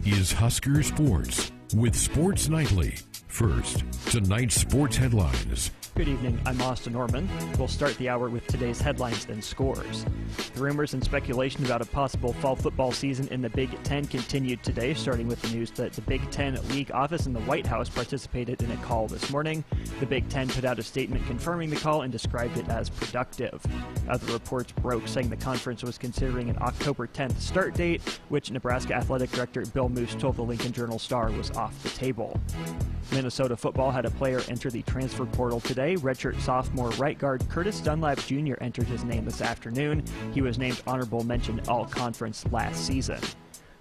is Husker Sports with Sports Nightly. First, tonight's sports headlines. Good evening, I'm Austin Norman. We'll start the hour with today's headlines and scores. The rumors and speculation about a possible fall football season in the Big Ten continued today, starting with the news that the Big Ten League office in the White House participated in a call this morning. The Big Ten put out a statement confirming the call and described it as productive. Other reports broke saying the conference was considering an October 10th start date, which Nebraska Athletic Director Bill Moose told the Lincoln Journal-Star was off the table. Minnesota football had a player enter the transfer portal today. Redshirt sophomore right guard Curtis Dunlap Jr. entered his name this afternoon. He was named honorable mention All-Conference last season.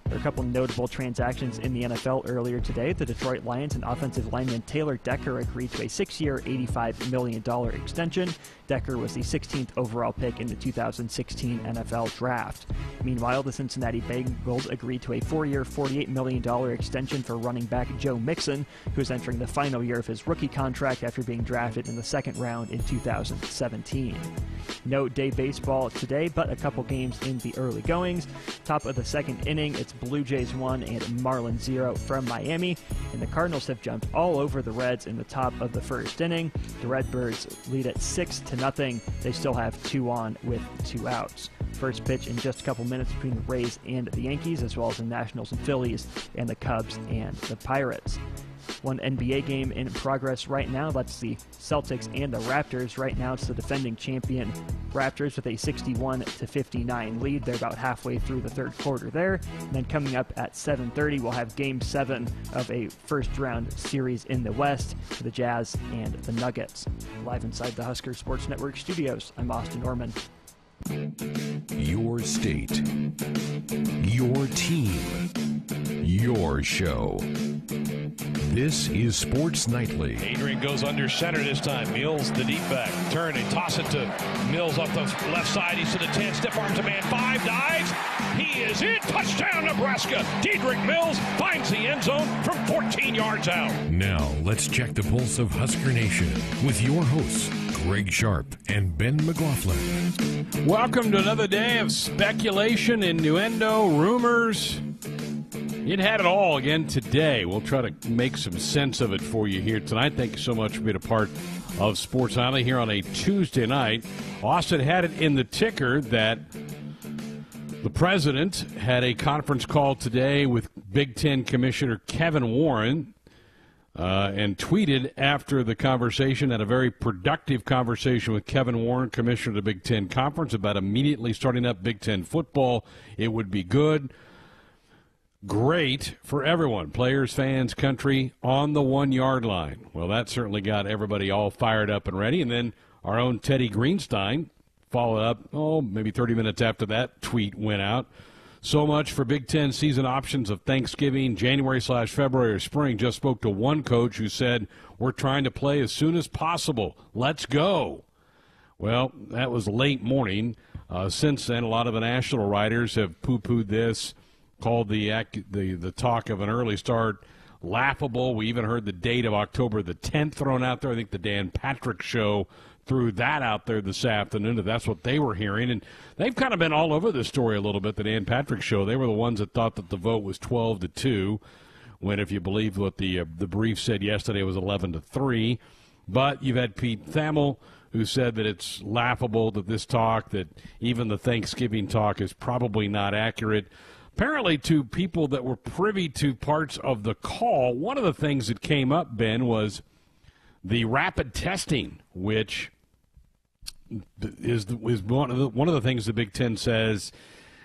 There are a couple notable transactions in the NFL earlier today. The Detroit Lions and offensive lineman Taylor Decker agreed to a 6-year, $85 million extension. Decker was the 16th overall pick in the 2016 NFL Draft. Meanwhile, the Cincinnati Bengals agreed to a 4-year, $48 million extension for running back Joe Mixon, who is entering the final year of his rookie contract after being drafted in the second round in 2017. No day baseball today, but a couple games in the early goings. Top of the second inning, it's Blue Jays 1 and Marlins 0 from Miami, and the Cardinals have jumped all over the Reds in the top of the first inning. The Redbirds lead at 6-0. They still have 2 on with 2 outs. First pitch in just a couple minutes between the Rays and the Yankees, as well as the Nationals and Phillies, and the Cubs and the Pirates. One NBA game in progress right now. That's the Celtics and the Raptors. Right now it's the defending champion Raptors with a 61-59 lead. They're about halfway through the third quarter there. And then coming up at 7:30, we'll have Game 7 of a first-round series in the West for the Jazz and the Nuggets. Live inside the Husker Sports Network studios, I'm Austin Norman. Your state, your team, your show. This is Sports Nightly. Adrian goes under center this time. Mills, the deep back. Turn and toss it to Mills off the left side. He's to the 10. Stiff arms a man. 5 dives. He is in. Touchdown, Nebraska. Dedrick Mills finds the end zone from 14 yards out. Now, let's check the pulse of Husker Nation with your hosts, Greg Sharp and Ben McLaughlin. Welcome to another day of speculation, innuendo, rumors. It had it all again today. We'll try to make some sense of it for you here tonight. Thank you so much for being a part of Sports Nightly here on a Tuesday night. Austin had it in the ticker that the president had a conference call today with Big Ten Commissioner Kevin Warren and tweeted after the conversation, had a very productive conversation with Kevin Warren, Commissioner of the Big Ten Conference, about immediately starting up Big Ten football. It would be good. Great for everyone, players, fans, country, on the 1-yard line. Well, that certainly got everybody all fired up and ready. And then our own Teddy Greenstein followed up, maybe 30 minutes after that tweet went out. So much for Big Ten season options of Thanksgiving, January/February or spring. Just spoke to one coach who said, we're trying to play as soon as possible. Let's go. Well, that was late morning. Since then, a lot of the national writers have poo-pooed this, called the talk of an early start laughable. We even heard the date of October the 10th thrown out there. I think the Dan Patrick Show threw that out there this afternoon, if that's what they were hearing. And they've kind of been all over this story a little bit, the Dan Patrick Show. They were the ones that thought that the vote was 12-2, when, if you believe what the brief said yesterday, it was 11-3. But you've had Pete Thamel, who said that it's laughable that this talk, that even the Thanksgiving talk, is probably not accurate. Apparently, to people that were privy to parts of the call, one of the things that came up, Ben, was the rapid testing, which is one of the things the Big Ten says,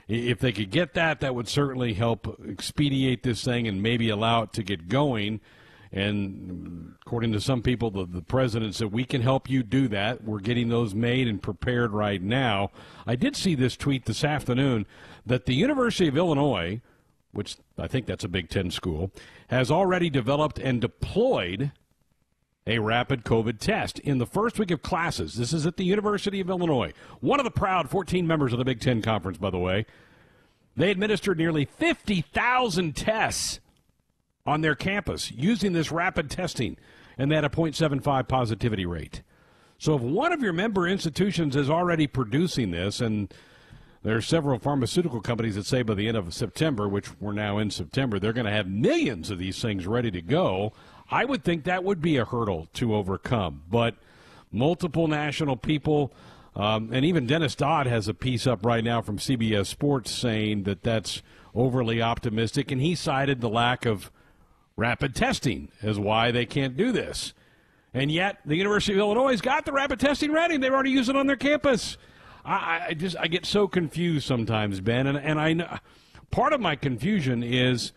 if they could get that, that would certainly help expedite this thing and maybe allow it to get going. And according to some people, the president said, we can help you do that. We're getting those made and prepared right now. I did see this tweet this afternoon that the University of Illinois, which I think that's a Big Ten school, has already developed and deployed a rapid COVID test in the first week of classes. This is at the University of Illinois. One of the proud 14 members of the Big Ten Conference, by the way. They administered nearly 50,000 tests on their campus using this rapid testing, and they had a 0.75 positivity rate. So if one of your member institutions is already producing this, and There are several pharmaceutical companies that say by the end of September, which we're now in September, they're going to have millions of these things ready to go. I would think that would be a hurdle to overcome. But multiple national people, and even Dennis Dodd has a piece up right now from CBS Sports saying that that's overly optimistic, and he cited the lack of rapid testing as why they can't do this. And yet the University of Illinois has got the rapid testing ready. They've already used it on their campus. I get so confused sometimes, Ben, and I know part of my confusion is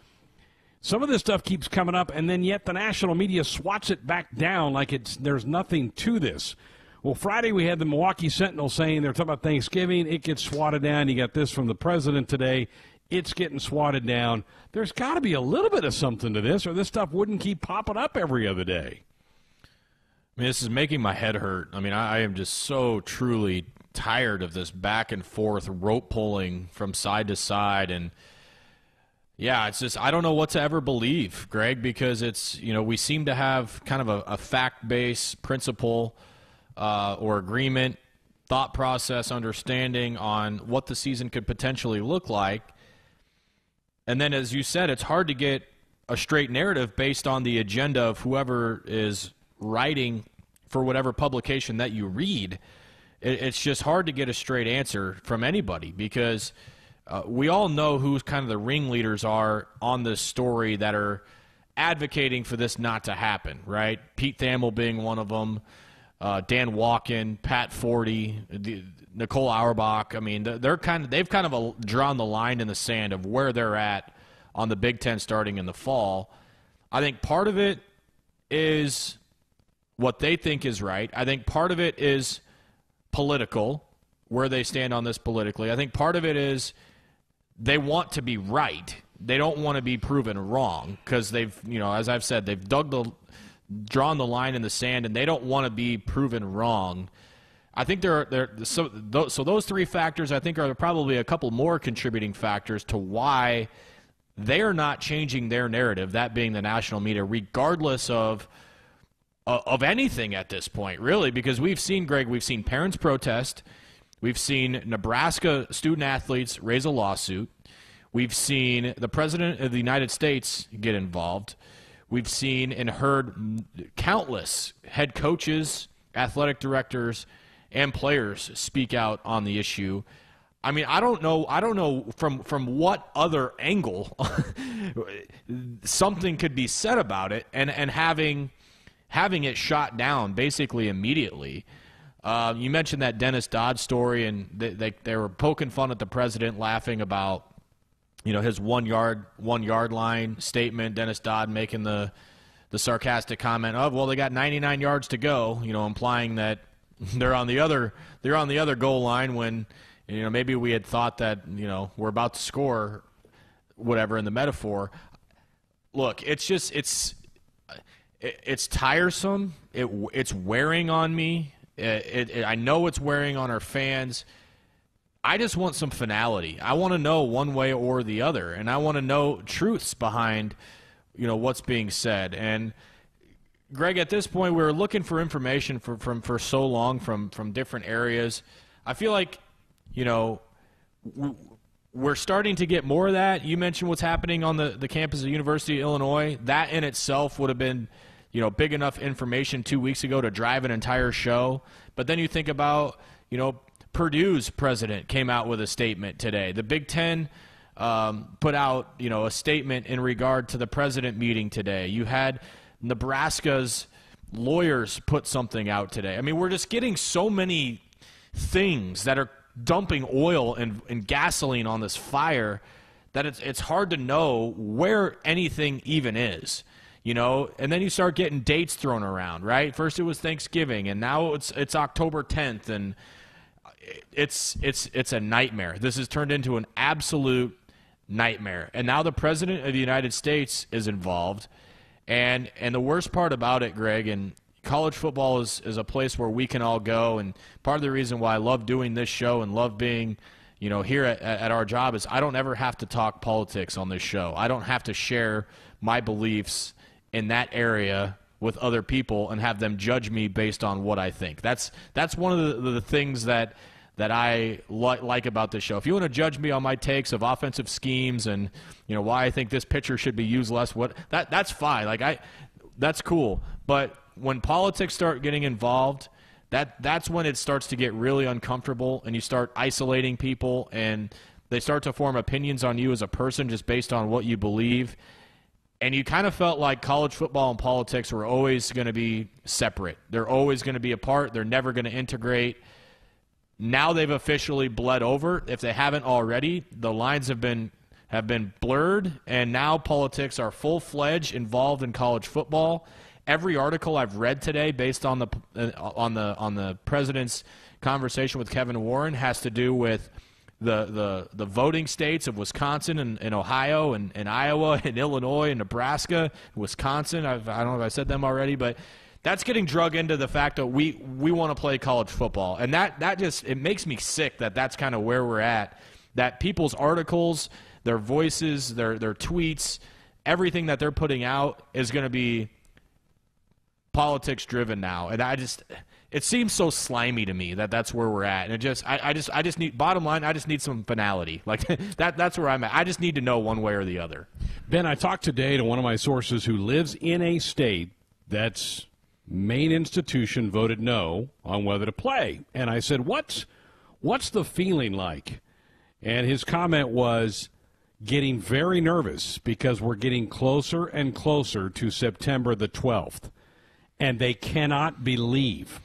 some of this stuff keeps coming up, and then yet the national media swats it back down like there's nothing to this. Well, Friday we had the Milwaukee Sentinel saying they're talking about Thanksgiving. It gets swatted down. You got this from the president today. It's getting swatted down. There's got to be a little bit of something to this, or this stuff wouldn't keep popping up every other day. I mean, this is making my head hurt. I mean, I am just so truly tired of this back and forth rope pulling from side to side. And, yeah, it's just I don't know what to ever believe, Greg, because it's, we seem to have kind of a fact-based principle or agreement, thought process, understanding on what the season could potentially look like. And then, as you said, it's hard to get a straight narrative based on the agenda of whoever is writing for whatever publication that you read. It's just hard to get a straight answer from anybody because we all know who kind of the ringleaders are on this story that are advocating for this not to happen, right? Pete Thamel being one of them, Dan Walken, Pat Forty, Nicole Auerbach. I mean, they've kind of drawn the line in the sand of where they're at on the Big Ten starting in the fall. I think part of it is what they think is right. I think part of it is political, where they stand on this politically. I think part of it is they want to be right. They don't want to be proven wrong because they've, as I've said, they've drawn the line in the sand, and they don't want to be proven wrong. I think so those three factors I think are probably a couple more contributing factors to why they are not changing their narrative, that being the national media, regardless of anything at this point, really, because we've seen parents protest. We've seen Nebraska student-athletes raise a lawsuit. We've seen the President of the United States get involved. We've seen and heard countless head coaches, athletic directors, and players speak out on the issue. I mean, I don't know from what other angle something could be said about it, and having it shot down basically immediately. You mentioned that Dennis Dodd story, and they were poking fun at the president, laughing about his 1 yard line statement. Dennis Dodd making the sarcastic comment of, well, they got 99 yards to go, implying that they're on the other goal line when maybe we had thought that we're about to score, whatever in the metaphor. Look, it's tiresome. It's wearing on me. I know it's wearing on our fans. I just want some finality. I want to know one way or the other, and I want to know truths behind what's being said. And Greg, at this point, we're looking for information for so long from different areas. I feel like we're starting to get more of that. You mentioned what's happening on the campus of the University of Illinois. That in itself would have been big enough information 2 weeks ago to drive an entire show. But then you think about, Purdue's president came out with a statement today. The Big Ten put out, a statement in regard to the president meeting today. You had Nebraska's lawyers put something out today. I mean, we're just getting so many things that are dumping oil and gasoline on this fire that it's hard to know where anything even is. And then you start getting dates thrown around, right? First it was Thanksgiving, and now it's October 10th, and it's a nightmare. This has turned into an absolute nightmare. And now the President of the United States is involved. And the worst part about it, Greg, and college football is a place where we can all go, and part of the reason why I love doing this show and love being here at our job is I don't ever have to talk politics on this show. I don't have to share my beliefs in that area with other people and have them judge me based on what I think. That's one of the things that that I like about this show. If you want to judge me on my takes of offensive schemes and why I think this pitcher should be used less, that's fine. That's cool. But when politics start getting involved, that's when it starts to get really uncomfortable, and you start isolating people, and they start to form opinions on you as a person just based on what you believe. And you kind of felt like college football and politics were always going to be separate. They're always going to be apart. They're never going to integrate. Now they've officially bled over. If they haven't already, the lines have been blurred, and now politics are full-fledged involved in college football. Every article I've read today, based on the president's conversation with Kevin Warren, has to do with the voting states of Wisconsin and Ohio and Iowa and Illinois and Nebraska, Wisconsin. I don't know if I said them already, but that's getting drug into the fact that we want to play college football. And that just, it makes me sick that that's kind of where we're at, that people's articles, their voices, their tweets, everything that they're putting out is going to be politics driven now. And it seems so slimy to me that that's where we're at. And I just need, bottom line, I just need some finality. Like that's where I'm at. I just need to know one way or the other. Ben, I talked today to one of my sources who lives in a state that's main institution voted no on whether to play. And I said, what's the feeling like? And his comment was getting very nervous because we're getting closer and closer to September the 12th. And they cannot believe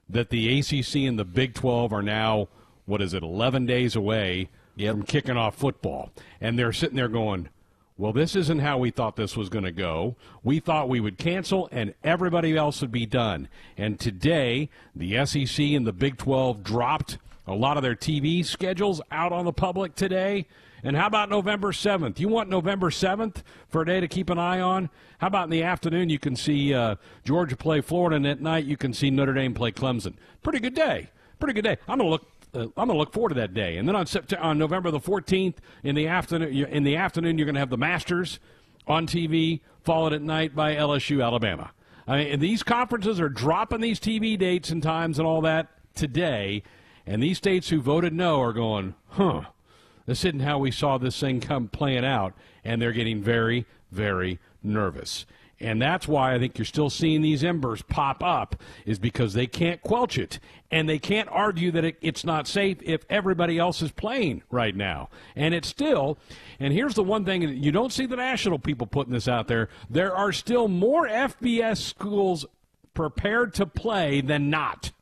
that the ACC and the Big 12 are now, 11 days away from kicking off football. And they're sitting there going, well, this isn't how we thought this was going to go. We thought we would cancel and everybody else would be done. And today, the SEC and the Big 12 dropped a lot of their TV schedules out on the public today. And how about November 7th? You want November 7th for a day to keep an eye on? How about in the afternoon you can see Georgia play Florida, and at night you can see Notre Dame play Clemson? Pretty good day. Pretty good day. I'm going to look forward to that day. And then on November the 14th in the afternoon, you're going to have the Masters on TV, followed at night by LSU, Alabama. I mean, these conferences are dropping these TV dates and times and all that today, and these states who voted no are going, this isn't how we saw this thing come playing out, and they're getting very, very nervous. And that's why I think you're still seeing these embers pop up, is because they can't quelch it, and they can't argue that it's not safe if everybody else is playing right now. And it's still, and here's the one thing, you don't see the national people putting this out there, there are still more FBS schools prepared to play than not.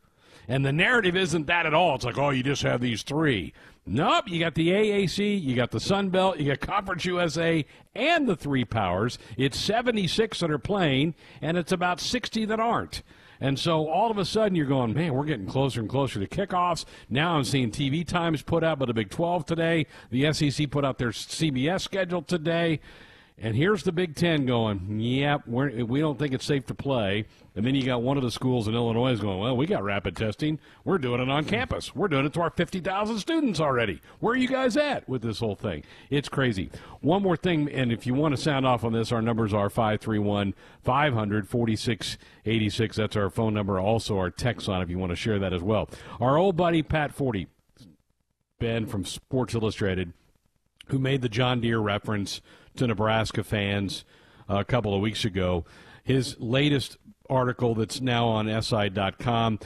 And the narrative isn't that at all. It's like, oh, you just have these three. Nope, you got the AAC, you got the Sun Belt, you got Conference USA, and the three powers. It's 76 that are playing, and it's about 60 that aren't. And so all of a sudden you're going, man, we're getting closer and closer to kickoffs. Now I'm seeing TV times put out by the Big 12 today. The SEC put out their CBS schedule today. And here's the Big Ten going, yep, we don't think it's safe to play. And then you got one of the schools in Illinois is going, well, we got rapid testing. We're doing it on campus. We're doing it to our 50,000 students already. Where are you guys at with this whole thing? It's crazy. One more thing, and if you want to sound off on this, our numbers are 531-500-4686. That's our phone number. Also our text line if you want to share that as well. Our old buddy Pat Forty, Ben from Sports Illustrated, who made the John Deere reference to Nebraska fans a couple of weeks ago. His latest article that's now on SI.com,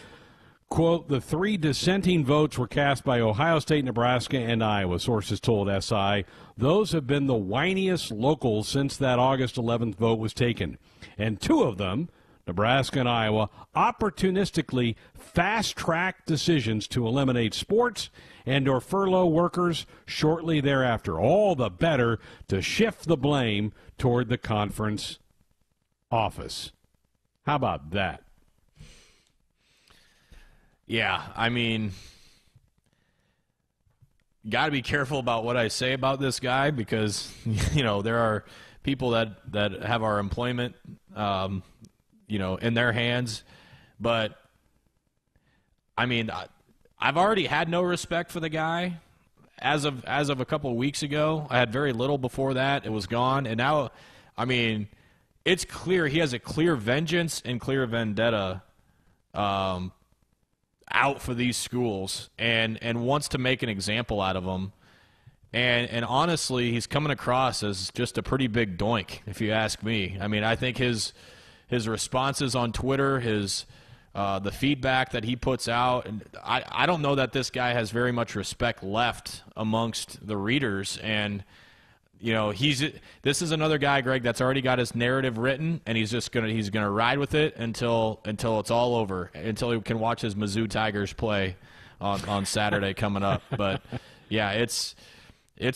quote, the three dissenting votes were cast by Ohio State, Nebraska, and Iowa, sources told SI. Those have been the whiniest locals since that August 11th vote was taken. And two of them, Nebraska and Iowa, opportunistically fast-tracked decisions to eliminate sports and or furlough workers shortly thereafter. All the better to shift the blame toward the conference office. How about that? Yeah, I mean, got to be careful about what I say about this guy because, there are people that have our employment, in their hands. But, I mean, I've already had no respect for the guy as of a couple of weeks ago. I had very little before that. It was gone. And now, I mean, it's clear he has a clear vengeance and clear vendetta out for these schools and wants to make an example out of them. And honestly, he's coming across as just a pretty big doink, if you ask me. I mean, I think his responses on Twitter, the feedback that he puts out, and I don't know that this guy has very much respect left amongst the readers. And this is another guy, Greg, that's already got his narrative written, and he's gonna ride with it until it's all over, until he can watch his Mizzou Tigers play on Saturday coming up. But yeah, it's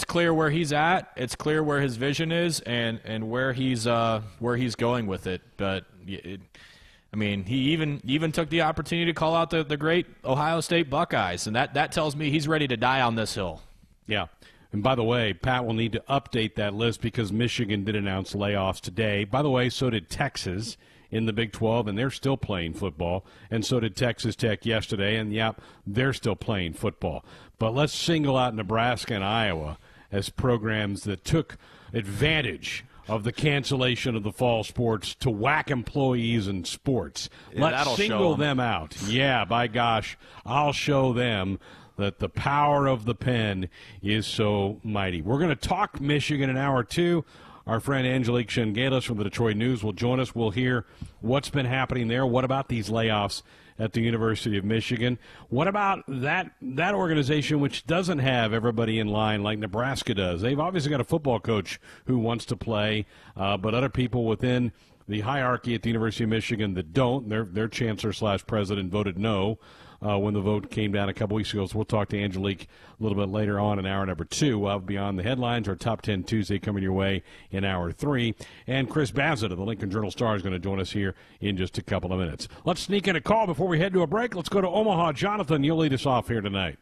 clear where he's at. It's clear where his vision is, and where he's going with it. But he even took the opportunity to call out the great Ohio State Buckeyes, and that tells me he's ready to die on this hill. Yeah. And by the way, Pat will need to update that list because Michigan did announce layoffs today. By the way, so did Texas in the Big 12, and they're still playing football. And so did Texas Tech yesterday, and, yeah, they're still playing football. But let's single out Nebraska and Iowa as programs that took advantage of the cancellation of the fall sports to whack employees in sports. Yeah, let's single them out. Yeah, by gosh, I'll show them that the power of the pen is so mighty. We're going to talk Michigan in hour 2. Our friend Angelique Shengalis from the Detroit News will join us. We'll hear what's been happening there. What about these layoffs at the University of Michigan? What about that organization which doesn't have everybody in line like Nebraska does? They've obviously got a football coach who wants to play, but other people within the hierarchy at the University of Michigan that don't. Their chancellor/president voted no when the vote came down a couple weeks ago. So we'll talk to Angelique a little bit later on in hour number 2 of Beyond the Headlines, our Top 10 Tuesday coming your way in hour 3. And Chris Bassett of the Lincoln Journal-Star is going to join us here in just a couple of minutes. Let's sneak in a call before we head to a break. Let's go to Omaha. Jonathan, you'll lead us off here tonight.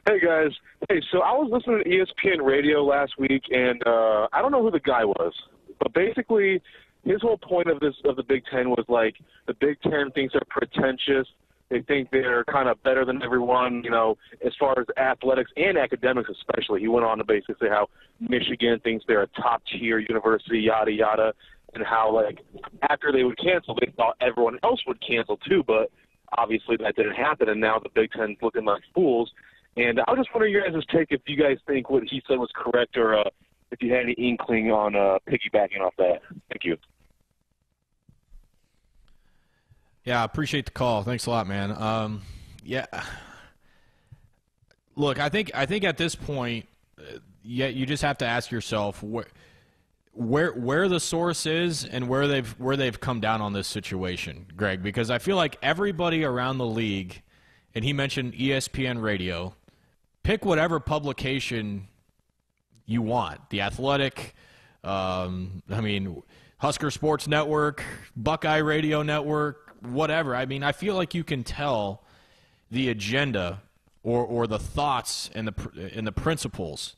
Hey, guys. Hey, so I was listening to ESPN radio last week, and I don't know who the guy was, but basically his whole point of the Big Ten was like the Big Ten thinks they're pretentious. They think they're kind of better than everyone, as far as athletics and academics especially. He went on to basically say how Michigan thinks they're a top-tier university, yada, yada, and how, like, after they would cancel, they thought everyone else would cancel too, but obviously that didn't happen, and now the Big Ten's looking like fools. And I was just wondering your guys' take if you guys think what he said was correct or if you had any inkling on piggybacking off that. Thank you. Yeah, I appreciate the call. Thanks a lot, man. Yeah. Look, I think at this point, you just have to ask yourself where the source is and where they've come down on this situation, Greg, because I feel like everybody around the league, and he mentioned ESPN Radio, pick whatever publication you want. The Athletic, Husker Sports Network, Buckeye Radio Network, whatever. I feel like you can tell the agenda or the thoughts and the principles,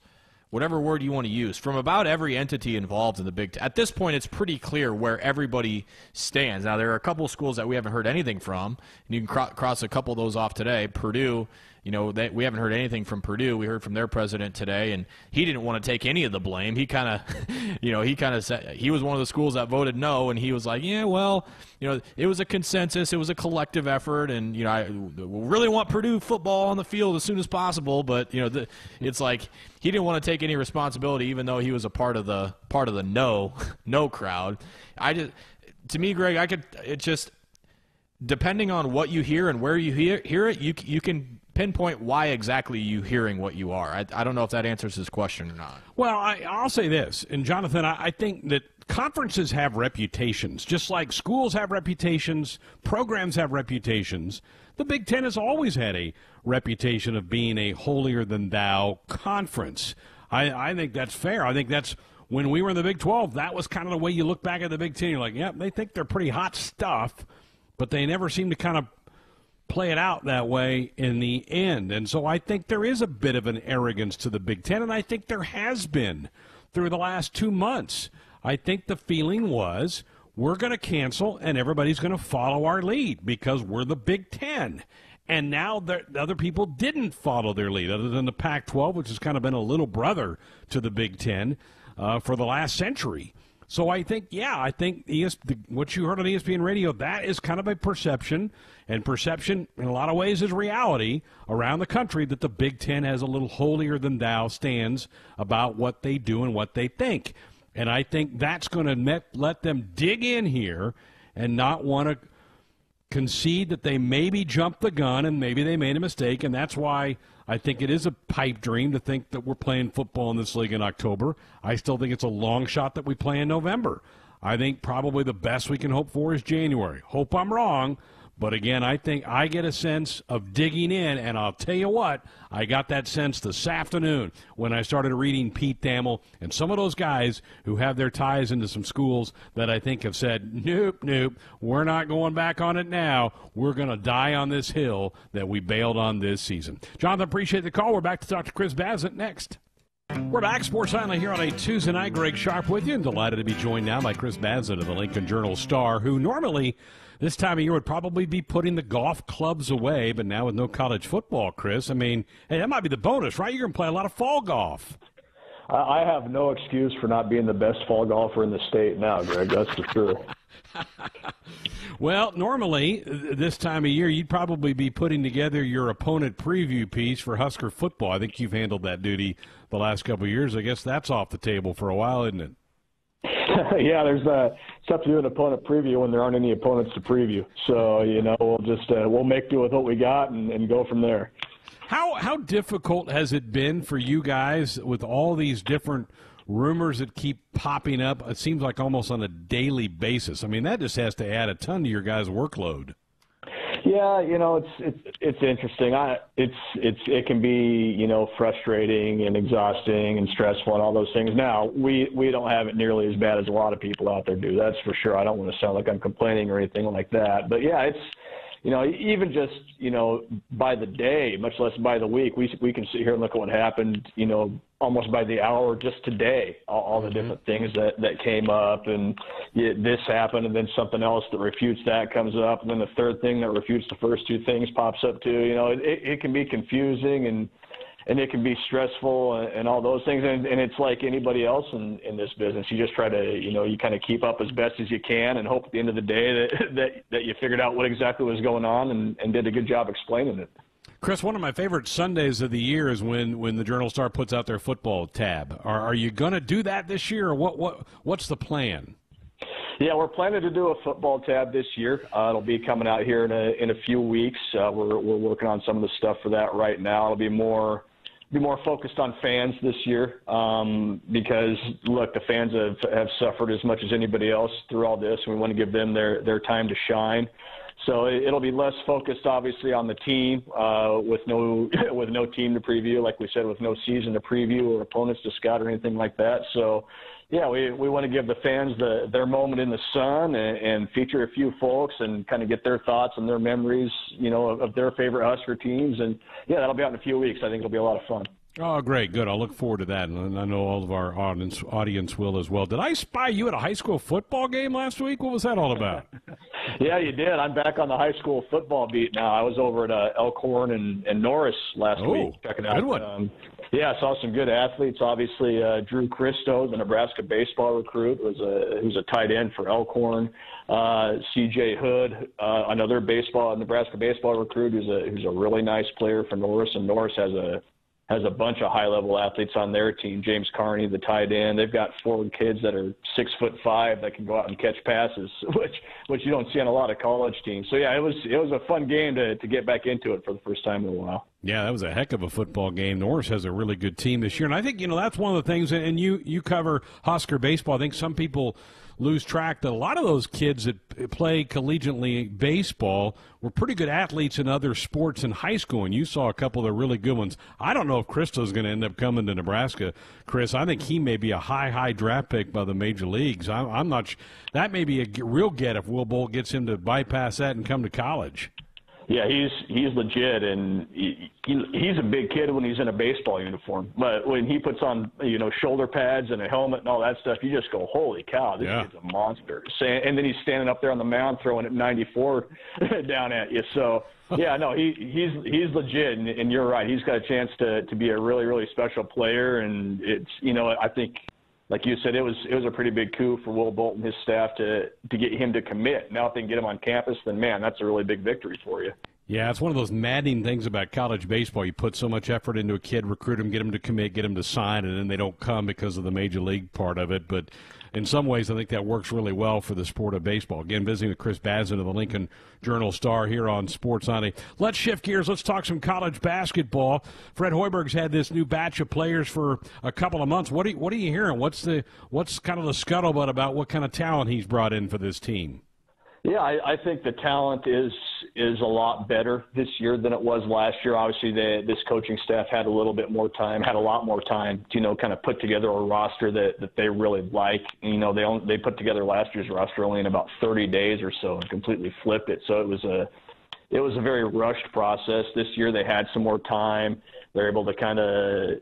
whatever word you want to use, from about every entity involved in the Big Ten. At this point, it's pretty clear where everybody stands. Now, there are a couple of schools that we haven't heard anything from, and you can cross a couple of those off today. Purdue, we haven't heard anything from Purdue. We heard from their president today, and he didn't want to take any of the blame. He kind of said he was one of the schools that voted no, and he was like, yeah, well, it was a consensus, it was a collective effort, and I really want Purdue football on the field as soon as possible. But it's like he didn't want to take any responsibility, even though he was a part of the no crowd. To me, Greg, depending on what you hear and where you hear it, you can pinpoint why exactly you hearing what you are. I don't know if that answers his question or not. Well, I'll say this, and Jonathan, I think that conferences have reputations, just like schools have reputations, programs have reputations. The Big Ten has always had a reputation of being a holier-than-thou conference. I think that's fair. I think that's when we were in the Big 12, that was kind of the way you look back at the Big Ten. You're like, yeah, they think they're pretty hot stuff, but they never seem to kind of play it out that way in the end. And so I think there is a bit of an arrogance to the Big Ten, and I think there has been through the last 2 months. I think the feeling was we're going to cancel and everybody's going to follow our lead because we're the Big Ten. And now the other people didn't follow their lead, other than the Pac-12, which has kind of been a little brother to the Big Ten for the last century. So I think what you heard on ESPN Radio, that is kind of a perception, and perception in a lot of ways is reality around the country, that the Big Ten has a little holier-than-thou stance about what they do and what they think. And I think that's going to let them dig in here and not want to concede that they maybe jumped the gun and maybe they made a mistake, and that's why I think it is a pipe dream to think that we're playing football in this league in October. I still think it's a long shot that we play in November. I think probably the best we can hope for is January. Hope I'm wrong, but again, I think I get a sense of digging in, and I'll tell you what, I got that sense this afternoon when I started reading Pete Thamel and some of those guys who have their ties into some schools that I think have said, nope, we're not going back on it now. We're going to die on this hill that we bailed on this season. Jonathan, appreciate the call. We're back to talk to Chris Bassett next. We're back, Sports Island, here on a Tuesday night. Greg Sharp with you, and delighted to be joined now by Chris Bassett of the Lincoln Journal-Star, who normally this time of year would probably be putting the golf clubs away, but now with no college football, Chris, I mean, hey, that might be the bonus, right? You're going to play a lot of fall golf. I have no excuse for not being the best fall golfer in the state now, Greg, that's for sure. Well, normally, this time of year, you'd probably be putting together your opponent preview piece for Husker football. I think you've handled that duty the last couple of years. I guess that's off the table for a while, isn't it? Yeah, there's stuff to do an opponent preview when there aren't any opponents to preview. So, we'll make do with what we got and go from there. How difficult has it been for you guys with all these different rumors that keep popping up? It seems like almost on a daily basis. I mean, that just has to add a ton to your guys' workload. Yeah, it's interesting. It can be, frustrating and exhausting and stressful and all those things. Now, we don't have it nearly as bad as a lot of people out there do. That's for sure. I don't want to sound like I'm complaining or anything like that. But yeah, it's, even just, by the day, much less by the week, we can sit here and look at what happened, almost by the hour just today, all the different things that came up, and this happened, and then something else that refutes that comes up, and then the third thing that refutes the first two things pops up too. It can be confusing and it can be stressful and all those things. And it's like anybody else in this business. You just try to, you kind of keep up as best as you can and hope at the end of the day that you figured out what exactly was going on and did a good job explaining it. Chris, one of my favorite Sundays of the year is when the Journal-Star puts out their football tab. Are you going to do that this year, or what's the plan? Yeah, we're planning to do a football tab this year. It'll be coming out here in a few weeks. We're working on some of the stuff for that right now. It'll be more focused on fans this year because, look, the fans have suffered as much as anybody else through all this. We want to give them their time to shine. So it'll be less focused, obviously, on the team with no team to preview, like we said, with no season to preview or opponents to scout or anything like that. So, yeah, we want to give the fans their moment in the sun and feature a few folks and kind of get their thoughts and their memories, of their favorite Husker teams. And, yeah, that'll be out in a few weeks. I think it'll be a lot of fun. Oh, great. Good. I'll look forward to that, and I know all of our audience will as well. Did I spy you at a high school football game last week? What was that all about? Yeah, you did. I'm back on the high school football beat now. I was over at Elkhorn and Norris last week. Checking out. Good one. Yeah, I saw some good athletes. Obviously, Drew Christo, the Nebraska baseball recruit, who's a tight end for Elkhorn. C.J. Hood, another Nebraska baseball recruit, who's a really nice player for Norris, and Norris has a bunch of high-level athletes on their team. James Carney, the tight end. They've got 4 kids that are 6'5" that can go out and catch passes, which you don't see on a lot of college teams. So yeah, it was a fun game to get back into it for the first time in a while. Yeah, that was a heck of a football game. Norris has a really good team this year, and I think that's one of the things. And you cover Husker baseball. I think some people lose track that a lot of those kids that play collegiately baseball were pretty good athletes in other sports in high school, and you saw a couple of the really good ones. I don't know if Christo's going to end up coming to Nebraska, Chris. I think he may be a high draft pick by the major leagues. I'm not that may be a real get if Will Bolt gets him to bypass that and come to college. Yeah, he's legit, and he's a big kid when he's in a baseball uniform. But when he puts on shoulder pads and a helmet and all that stuff, you just go, holy cow, this kid's a monster. And then he's standing up there on the mound throwing it 94 down at you. So yeah, no, he's legit, and you're right. He's got a chance to be a really, really special player, and it's I think like you said, it was a pretty big coup for Will Bolt and his staff to get him to commit. Now if they can get him on campus, then, man, that's a really big victory for you. Yeah, it's one of those maddening things about college baseball. You put so much effort into a kid, recruit him, get him to commit, get him to sign, and then they don't come because of the major league part of it. But in some ways, I think that works really well for the sport of baseball. Again, visiting with Chris Bazin of the Lincoln Journal-Star here on Sports Sunday. Let's shift gears. Let's talk some college basketball. Fred Hoiberg's had this new batch of players for a couple of months. What are you hearing? What's kind of the scuttlebutt about what kind of talent he's brought in for this team? Yeah, I think the talent is a lot better this year than it was last year. Obviously, this coaching staff had a lot more time to, kind of put together a roster that they really like. They put together last year's roster only in about 30 days or so and completely flipped it. So it was a very rushed process. This year they had some more time. They're able to kind of,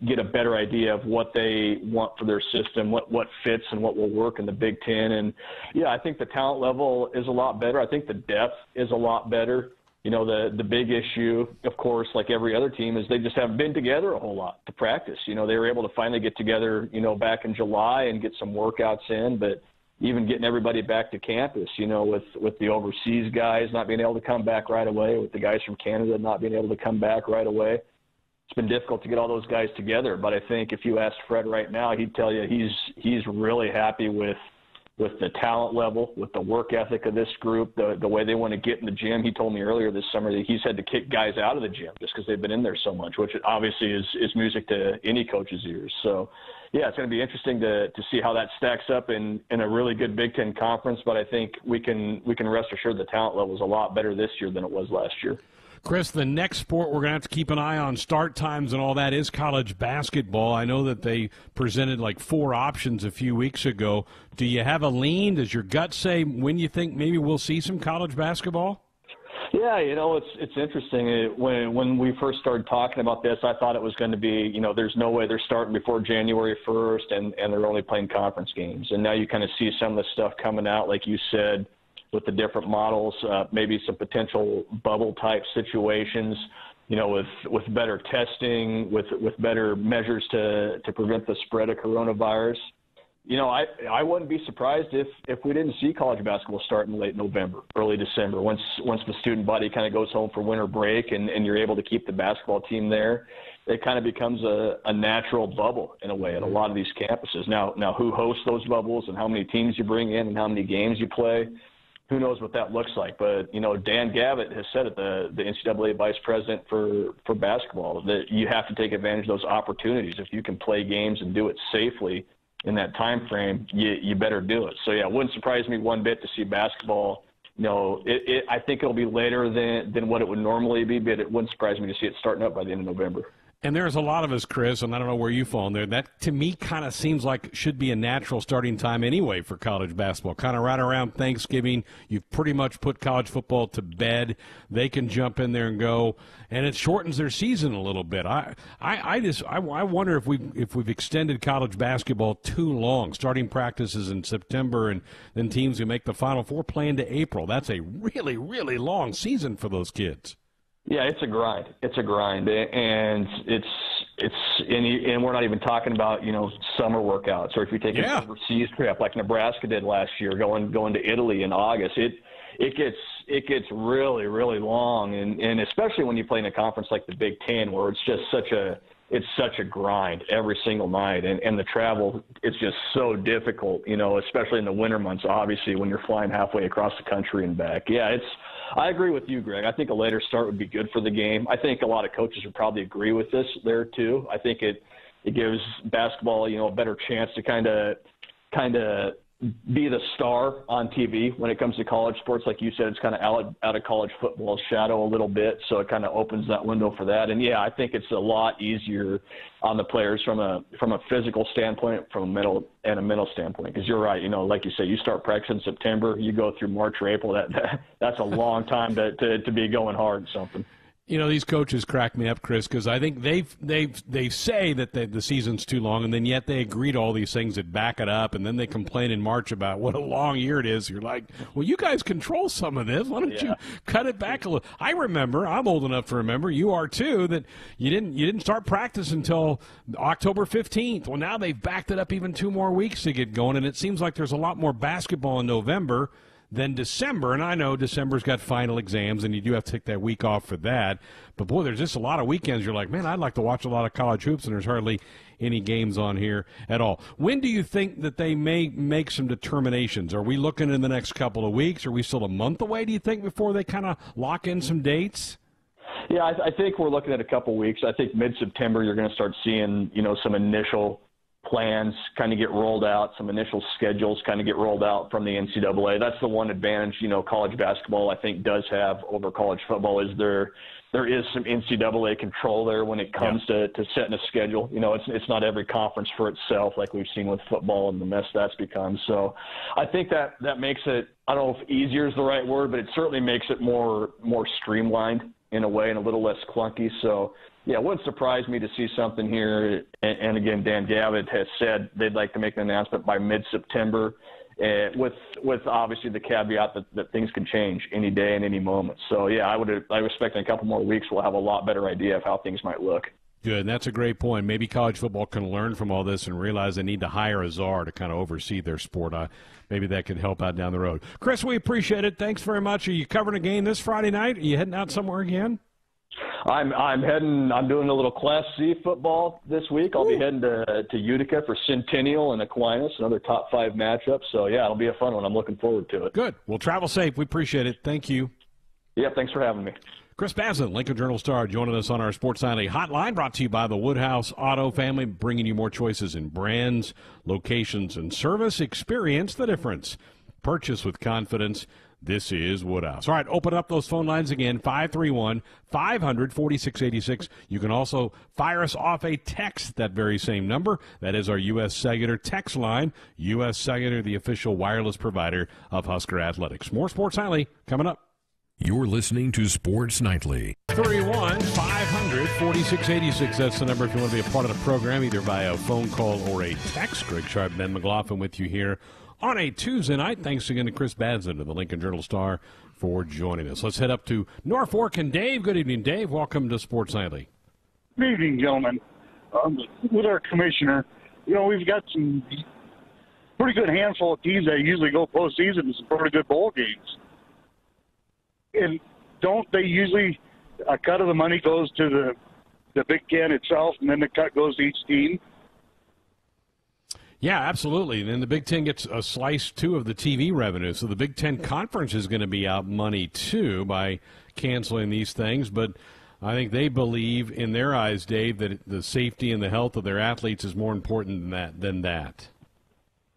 get a better idea of what they want for their system, what fits and what will work in the Big Ten. And, yeah, I think the talent level is a lot better. I think the depth is a lot better. The big issue, of course, like every other team, is they just haven't been together a whole lot to practice. They were able to finally get together, back in July and get some workouts in, but even getting everybody back to campus, with the overseas guys not being able to come back right away, with the guys from Canada not being able to come back right away. It's been difficult to get all those guys together. But I think if you asked Fred right now, he'd tell you he's really happy with the talent level, with the work ethic of this group, the way they want to get in the gym. He told me earlier this summer that he's had to kick guys out of the gym just because they've been in there so much, which obviously is music to any coach's ears. So, yeah, it's going to be interesting to see how that stacks up in a really good Big Ten conference. But I think we can rest assured the talent level is a lot better this year than it was last year. Chris, the next sport we're going to have to keep an eye on start times and all that is college basketball. I know that they presented like 4 options a few weeks ago. Do you have a lean? Does your gut say when you think maybe we'll see some college basketball? Yeah, it's interesting. When we first started talking about this, I thought it was going to be, there's no way they're starting before January 1st and they're only playing conference games. And now you kind of see some of the stuff coming out, like you said, with the different models, maybe some potential bubble-type situations, with better testing, with better measures to prevent the spread of coronavirus. I wouldn't be surprised if we didn't see college basketball start in late November, early December, once the student body kind of goes home for winter break and you're able to keep the basketball team there. It kind of becomes a natural bubble in a way at a lot of these campuses. Now who hosts those bubbles and how many teams you bring in and how many games you play, who knows what that looks like. But, Dan Gavitt has said it, the NCAA vice president for basketball, that you have to take advantage of those opportunities. If you can play games and do it safely in that time frame, you better do it. So, yeah, it wouldn't surprise me one bit to see basketball. I think it'll be later than what it would normally be, but it wouldn't surprise me to see it starting up by the end of November. And there's a lot of us, Chris, and I don't know where you fall in there. That, to me, kind of seems like should be a natural starting time anyway for college basketball. Kind of right around Thanksgiving, you've pretty much put college football to bed. They can jump in there and go, and it shortens their season a little bit. I wonder if we've extended college basketball too long, starting practices in September and then teams who make the Final Four play into April. That's a really, really long season for those kids. Yeah, it's a grind. And and we're not even talking about summer workouts, or if you take an overseas trip like Nebraska did last year, going to Italy in August. It gets really, really long, and especially when you play in a conference like the Big Ten, where it's just such a grind every single night, and the travel is just so difficult, especially in the winter months, obviously, when you're flying halfway across the country and back. Yeah, I agree with you, Greg. I think a later start would be good for the game. I think a lot of coaches would probably agree with this there too. I think it gives basketball, a better chance to kind of be the star on TV when it comes to college sports. Like you said, it's kind of out of college football's shadow a little bit, so it kind of opens that window for that. And yeah, I think it's a lot easier on the players from a physical standpoint, from a mental standpoint. Because you're right, like you say, you start practicing in September, you go through March or April. That's a long time to be going hard at something. You know, these coaches crack me up, Chris, because I think they say that the season's too long, and then yet they agree to all these things that back it up, and then they complain in March about what a long year it is. You're like, well, you guys control some of this. Why don't you cut it back a little? I remember, I'm old enough to remember, you are too, that you didn't start practice until October 15th. Well, now they've backed it up even 2 more weeks to get going, and it seems like there's a lot more basketball in November than December, and I know December's got final exams, and you do have to take that week off for that. But, boy, there's just a lot of weekends you're like, man, I'd like to watch a lot of college hoops, and there's hardly any games on here at all. When do you think that they may make some determinations? Are we looking in the next couple of weeks? Are we still a month away, do you think, before they kind of lock in some dates? Yeah, I think we're looking at a couple of weeks. I think mid-September you're going to start seeing, some initial plans kind of get rolled out, some initial schedules kind of get rolled out from the NCAA. That's the one advantage, college basketball I think does have over college football is there is some NCAA control there when it comes to setting a schedule. It's not every conference for itself like we've seen with football and the mess that's become. So I think that makes it, I don't know if easier is the right word, but it certainly makes it more streamlined in a way and a little less clunky. So yeah, it wouldn't surprise me to see something here. And again, Dan Gavitt has said they'd like to make an announcement by mid-September, with obviously the caveat that things can change any day and any moment. So yeah, I expect in a couple more weeks we'll have a lot better idea of how things might look. Good, and that's a great point. Maybe college football can learn from all this and realize they need to hire a czar to kind of oversee their sport. Maybe that could help out down the road. Chris, we appreciate it. Thanks very much. Are you covering a game this Friday night? Are you heading out somewhere again? I'm doing a little Class C football this week. I'll be heading to Utica for Centennial and Aquinas, another top 5 matchup. So, yeah, it'll be a fun one. I'm looking forward to it. Good. Well, travel safe. We appreciate it. Thank you. Yeah, thanks for having me. Chris Baslin, Lincoln Journal-Star, joining us on our Sports Nightly Hotline, brought to you by the Woodhouse Auto family, bringing you more choices in brands, locations, and service. Experience the difference. Purchase with confidence. This is Woodhouse. All right, open up those phone lines again, 531-500-4686. You can also fire us off a text, that very same number. That is our U.S. Cellular text line. U.S. Cellular, the official wireless provider of Husker Athletics. More Sports Nightly coming up. You're listening to Sports Nightly. 31-500-4686. That's the number if you want to be a part of the program, either via phone call or a text. Greg Sharp, Ben McLaughlin with you here on a Tuesday night. Thanks again to Chris Baslin of the Lincoln Journal-Star for joining us. Let's head up to Norfolk and Dave. Good evening, Dave. Welcome to Sports Nightly. Good evening, gentlemen. With our commissioner, we've got some pretty good handful of teams that usually go postseason and some pretty good bowl games. And don't they usually, a cut of the money goes to the Big Ten itself, and then the cut goes to each team? Yeah, absolutely. And then the Big Ten gets a slice, too, of the TV revenue. So the Big Ten Conference is going to be out money, too, by canceling these things. But I think they believe, in their eyes, Dave, that the safety and the health of their athletes is more important than that.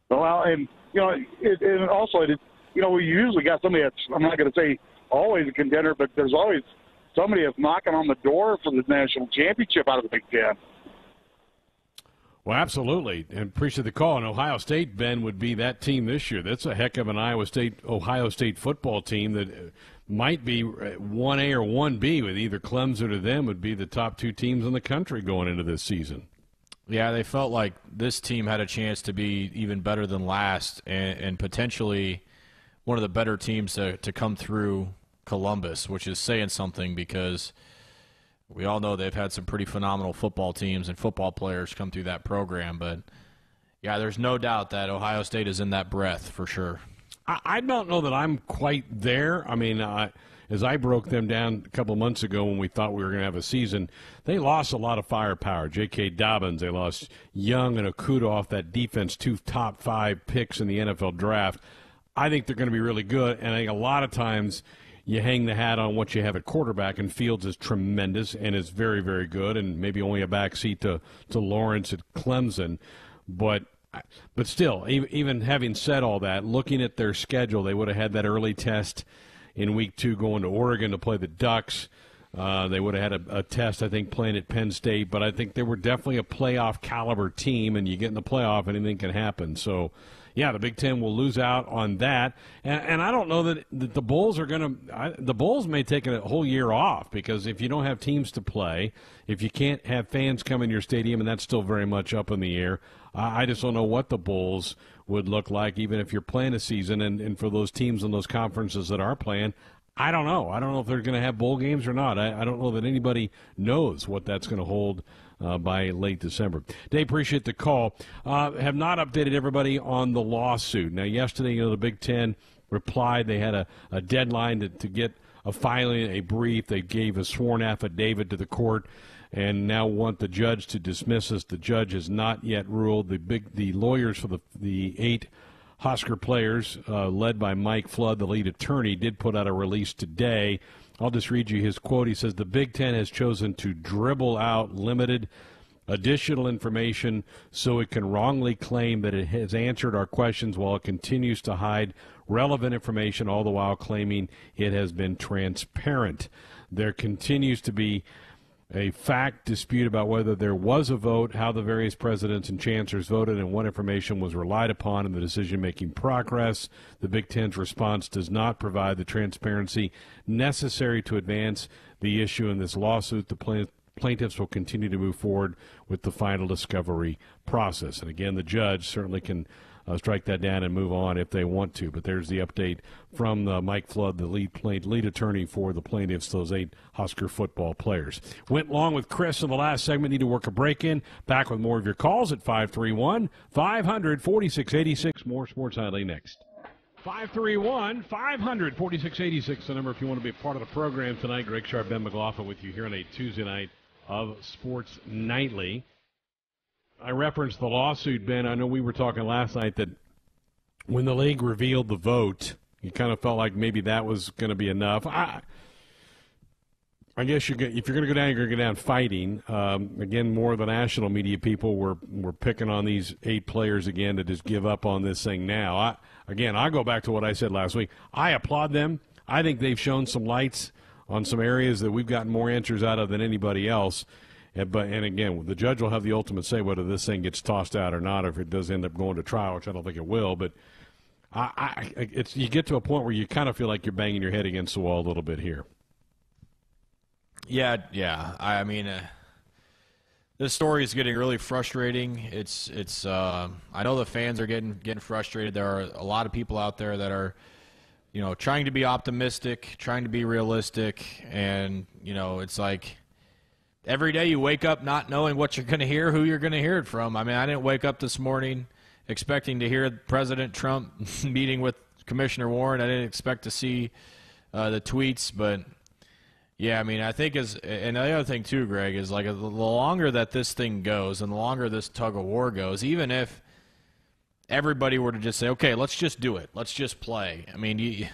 Well, and, and also, we usually got somebody that's, I'm not going to say always a contender, but there's always somebody that's knocking on the door for the national championship out of the Big Ten. Well, absolutely, and appreciate the call. And Ohio State, Ben, would be that team this year. That's a heck of an Ohio State football team that might be 1A or 1B with either Clemson or them would be the top 2 teams in the country going into this season. Yeah, they felt like this team had a chance to be even better than last and potentially one of the better teams to come through Columbus, which is saying something because we all know they've had some pretty phenomenal football teams and football players come through that program. But, yeah, there's no doubt that Ohio State is in that breath for sure. I don't know that I'm quite there. I mean, as I broke them down a couple months ago when we thought we were going to have a season, they lost a lot of firepower. J.K. Dobbins, they lost Young and Okudah off that defense, 2 top 5 picks in the NFL draft. I think they're going to be really good, and I think a lot of times you hang the hat on what you have at quarterback, and Fields is tremendous and is very, very good, and maybe only a backseat to Lawrence at Clemson. But still, even having said all that, looking at their schedule, they would have had that early test in week 2 going to Oregon to play the Ducks. They would have had a test, I think, playing at Penn State, but I think they were definitely a playoff caliber team, and you get in the playoff, anything can happen. So, yeah, the Big Ten will lose out on that. And I don't know that the Bulls are going to – the Bulls may take a whole year off, because if you don't have teams to play, if you can't have fans come in your stadium, and that's still very much up in the air, I just don't know what the Bulls would look like, even if you're playing a season. And for those teams in those conferences that are playing, I don't know. I don't know if they're going to have bowl games or not. I don't know that anybody knows what that's going to hold by late December. Dave, appreciate the call. Have not updated everybody on the lawsuit. Now, yesterday, the Big Ten replied. They had a deadline to get a filing, a brief. They gave a sworn affidavit to the court and now want the judge to dismiss us. The judge has not yet ruled. The lawyers for the 8 Husker players, led by Mike Flood, the lead attorney, did put out a release today. I'll just read you his quote. He says, "The Big Ten has chosen to dribble out limited additional information so it can wrongly claim that it has answered our questions while it continues to hide relevant information, all the while claiming it has been transparent. There continues to be a fact dispute about whether there was a vote, how the various presidents and chancellors voted, and what information was relied upon in the decision-making progress. The Big Ten's response does not provide the transparency necessary to advance the issue in this lawsuit. The plaintiffs will continue to move forward with the final discovery process." And again, the judge certainly can strike that down and move on if they want to. But there's the update from Mike Flood, the lead attorney for the plaintiffs, those 8 Husker football players. Went long with Chris in the last segment. Need to work a break in. Back with more of your calls at 531-500-4686. More Sports Nightly next. 531-500-4686, the number if you want to be a part of the program tonight. Greg Sharp, Ben McLaughlin with you here on a Tuesday night of Sports Nightly. I referenced the lawsuit, Ben. I know we were talking last night that when the league revealed the vote, you kind of felt like maybe that was going to be enough. I guess if you're going to go down, you're going to go down fighting. Again, more of the national media people were picking on these 8 players again to just give up on this thing now. I go back to what I said last week. I applaud them. I think they've shown some lights on some areas that we've gotten more answers out of than anybody else. And again, the judge will have the ultimate say whether this thing gets tossed out or not, or if it does end up going to trial, which I don't think it will. But you get to a point where you kind of feel like you're banging your head against the wall a little bit here. Yeah. I mean, this story is getting really frustrating. It's. I know the fans are getting frustrated. There are a lot of people out there that are, trying to be optimistic, trying to be realistic, and it's like, every day you wake up not knowing what you're going to hear, who you're going to hear it from. I mean, I didn't wake up this morning expecting to hear President Trump meeting with Commissioner Warren. I didn't expect to see the tweets. But, yeah, I mean, I think and the other thing too, Greg, is like the longer that this thing goes and the longer this tug of war goes, even if everybody were to just say, okay, let's just do it. Let's just play. I mean, You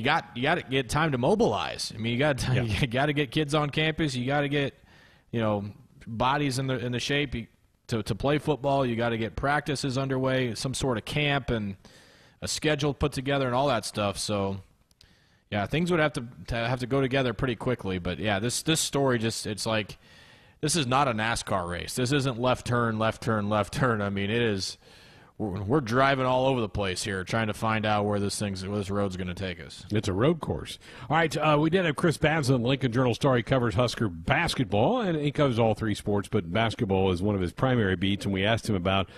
got to get time to mobilize. I mean, you got to get kids on campus. You got to get, bodies in the shape to play football. You got to get practices underway, some sort of camp, and a schedule put together, and all that stuff. So, yeah, things would have to go together pretty quickly. But yeah, this story it's like this is not a NASCAR race. This isn't left turn, left turn, left turn. I mean, it is. We're driving all over the place here, trying to find out where this road's going to take us. It's a road course. All right, we did have Chris Baslin, the Lincoln Journal-Star. He covers Husker basketball, and he covers all 3 sports, but basketball is one of his primary beats, and we asked him about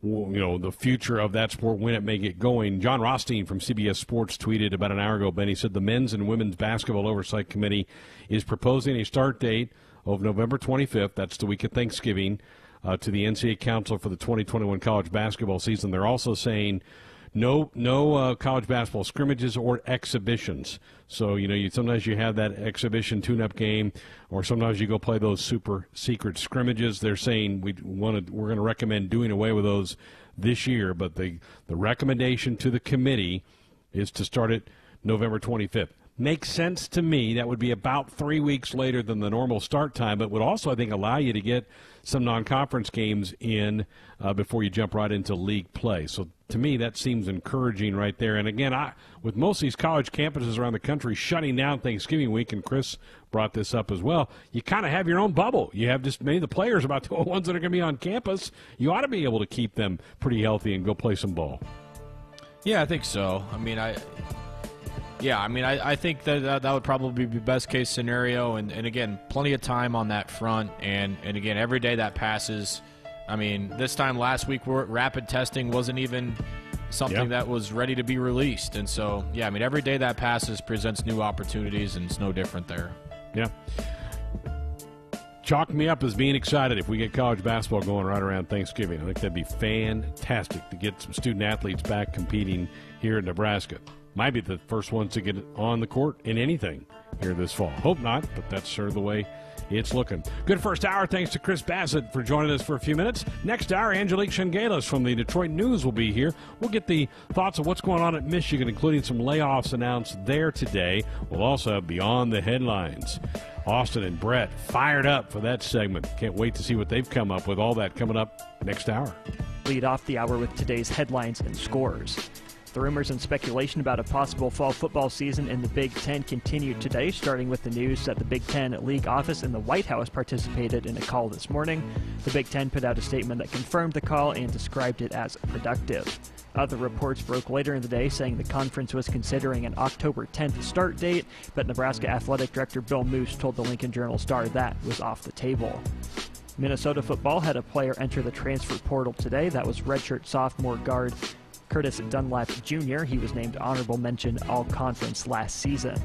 the future of that sport, when it may get going. John Rothstein from CBS Sports tweeted about an hour ago, Ben, he said the Men's and Women's Basketball Oversight Committee is proposing a start date of November 25th. That's the week of Thanksgiving. To the NCAA Council for the 2021 college basketball season. They're also saying no college basketball scrimmages or exhibitions. So, sometimes you have that exhibition tune-up game, or sometimes you go play those super secret scrimmages. They're saying we're going to recommend doing away with those this year, but the recommendation to the committee is to start it November 25th. makes sense to me. That would be about 3 weeks later than the normal start time, but would also, I think, allow you to get some non-conference games in before you jump right into league play. So to me, that seems encouraging right there. And again, with most of these college campuses around the country shutting down Thanksgiving week, and Chris brought this up as well, you kind of have your own bubble. You have just maybe the players, about the ones that are going to be on campus. You ought to be able to keep them pretty healthy and go play some ball. Yeah, I think so. I mean, I think that would probably be the best case scenario, and again, plenty of time on that front, and again, every day that passes. I mean, this time last week, rapid testing wasn't even something that was ready to be released, and so yeah, I mean, every day that passes presents new opportunities, and it's no different there. Yeah. Chalk me up as being excited if we get college basketball going right around Thanksgiving. I think that'd be fantastic to get some student athletes back competing here in Nebraska. Might be the first ones to get on the court in anything here this fall. Hope not, but that's sort of the way it's looking. Good first hour. Thanks to Chris Bassett for joining us for a few minutes. Next hour, Angelique Shengalis from the Detroit News will be here. We'll get the thoughts of what's going on at Michigan, including some layoffs announced there today. We'll also have Beyond the Headlines. Austin and Brett fired up for that segment. Can't wait to see what they've come up with. All that coming up next hour. Lead off the hour with today's headlines and scores. The rumors and speculation about a possible fall football season in the Big Ten continued today, starting with the news that the Big Ten League office in the White House participated in a call this morning. The Big Ten put out a statement that confirmed the call and described it as productive. Other reports broke later in the day saying the conference was considering an October 10th start date, but Nebraska Athletic Director Bill Moose told the Lincoln Journal-Star that was off the table. Minnesota football had a player enter the transfer portal today. That was redshirt sophomore guard Curtis Dunlap Jr. He was named honorable mention all-conference last season.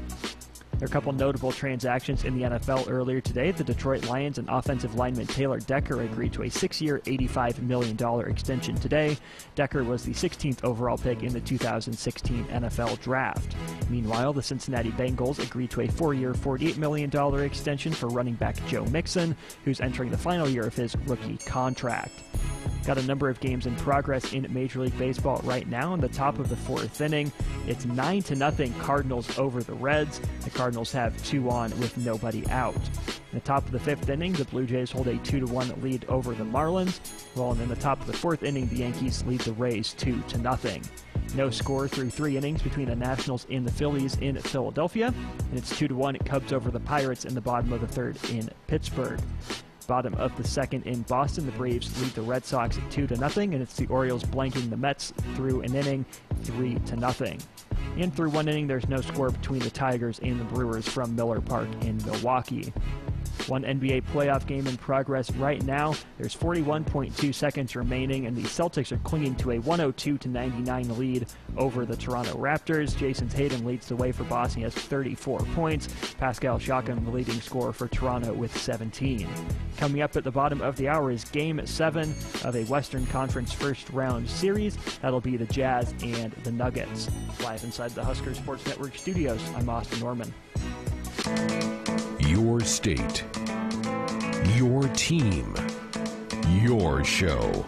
There are a couple notable transactions in the NFL earlier today. The Detroit Lions and offensive lineman Taylor Decker agreed to a 6-year, $85 million extension today. Decker was the 16th overall pick in the 2016 NFL Draft. Meanwhile, the Cincinnati Bengals agreed to a 4-year, $48 million extension for running back Joe Mixon, who's entering the final year of his rookie contract. Got a number of games in progress in Major League Baseball right now. In the top of the fourth inning, it's 9-0 Cardinals over the Reds. The Cardinals have 2 on with nobody out. In the top of the fifth inning, the Blue Jays hold a 2-1 lead over the Marlins, while in the top of the fourth inning, the Yankees lead the Rays 2-0. No score through 3 innings between the Nationals and the Phillies in Philadelphia, and it's 2-1 Cubs over the Pirates in the bottom of the third in Pittsburgh. Bottom of the second in Boston, the Braves lead the Red Sox 2-0, and it's the Orioles blanking the Mets through an inning 3-0. And through 1 inning, there's no score between the Tigers and the Brewers from Miller Park in Milwaukee. One NBA playoff game in progress right now. There's 41.2 seconds remaining, and the Celtics are clinging to a 102-99 lead over the Toronto Raptors. Jason Tatum leads the way for Boston. He has 34 points. Pascal Siakam, the leading scorer for Toronto, with 17. Coming up at the bottom of the hour is Game 7 of a Western Conference first-round series. That'll be the Jazz and the Nuggets. Live inside the Husker Sports Network studios, I'm Austin Norman. Your state, your team, your show.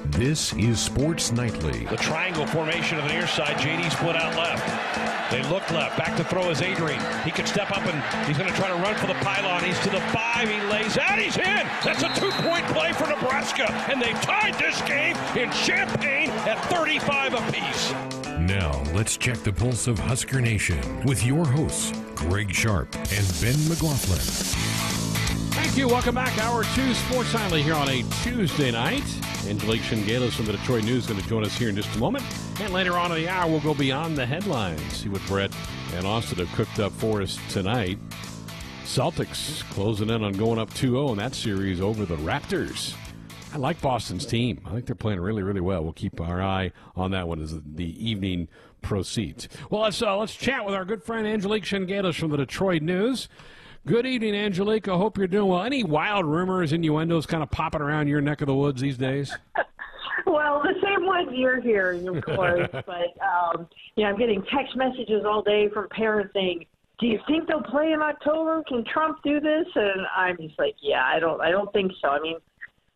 This is Sports Nightly. The triangle formation on the near side. JD split out left. They look left. Back to throw is Adrian. He can step up and he's going to try to run for the pylon. He's to the 5. He lays out. He's in. That's a 2-point play for Nebraska. And they've tied this game in Champaign at 35 apiece. Now, let's check the pulse of Husker Nation with your hosts, Greg Sharp and Ben McLaughlin. Thank you. Welcome back. Hour 2 Sports Nightly here on a Tuesday night. Angelique Shengalis from the Detroit News is going to join us here in just a moment. And later on in the hour, we'll go beyond the headlines. See what Brett and Austin have cooked up for us tonight. Celtics closing in on going up 2-0 in that series over the Raptors. I like Boston's team. I think they're playing really, really well. We'll keep our eye on that one as the evening proceeds. Well, let's chat with our good friend Angelique Shengalis from the Detroit News. Good evening, Angelique. I hope you're doing well. Any wild rumors, innuendos kind of popping around your neck of the woods these days? Well, the same ones you're hearing, of course. But, I'm getting text messages all day from parents saying, do you think they'll play in October? Can Trump do this? And I'm just like, yeah, I don't think so. I mean,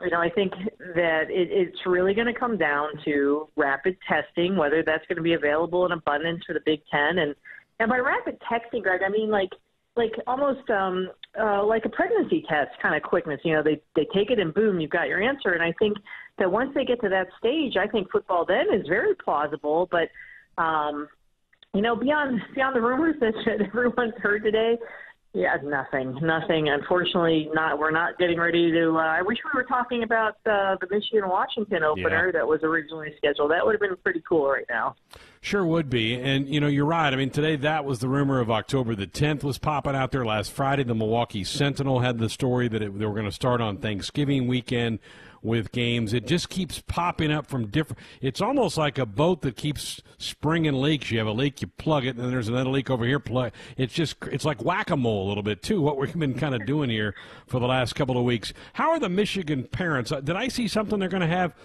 I think that it's really going to come down to rapid testing, whether that's going to be available in abundance for the Big Ten. And, And by rapid texting, Greg, I mean like almost like a pregnancy test kind of quickness. You know, they take it and boom, you've got your answer. And I think that once they get to that stage, I think football then is very plausible. But you know, beyond the rumors that everyone's heard today, yeah, nothing. Unfortunately, we're not getting ready to. I wish we were talking about the Michigan-Washington opener that was originally scheduled. That would have been pretty cool right now. Sure would be. And, you know, you're right. I mean, today that was the rumor of October the 10th was popping out there. Last Friday, the Milwaukee Sentinel had the story that they were going to start on Thanksgiving weekend with games. It just keeps popping up from different – it's almost like a boat that keeps springing leaks. You have a leak, you plug it, and then there's another leak over here. It's like whack-a-mole a little bit, too, what we've been kind of doing here for the last couple of weeks. How are the Michigan parents? Did I see something they're going to have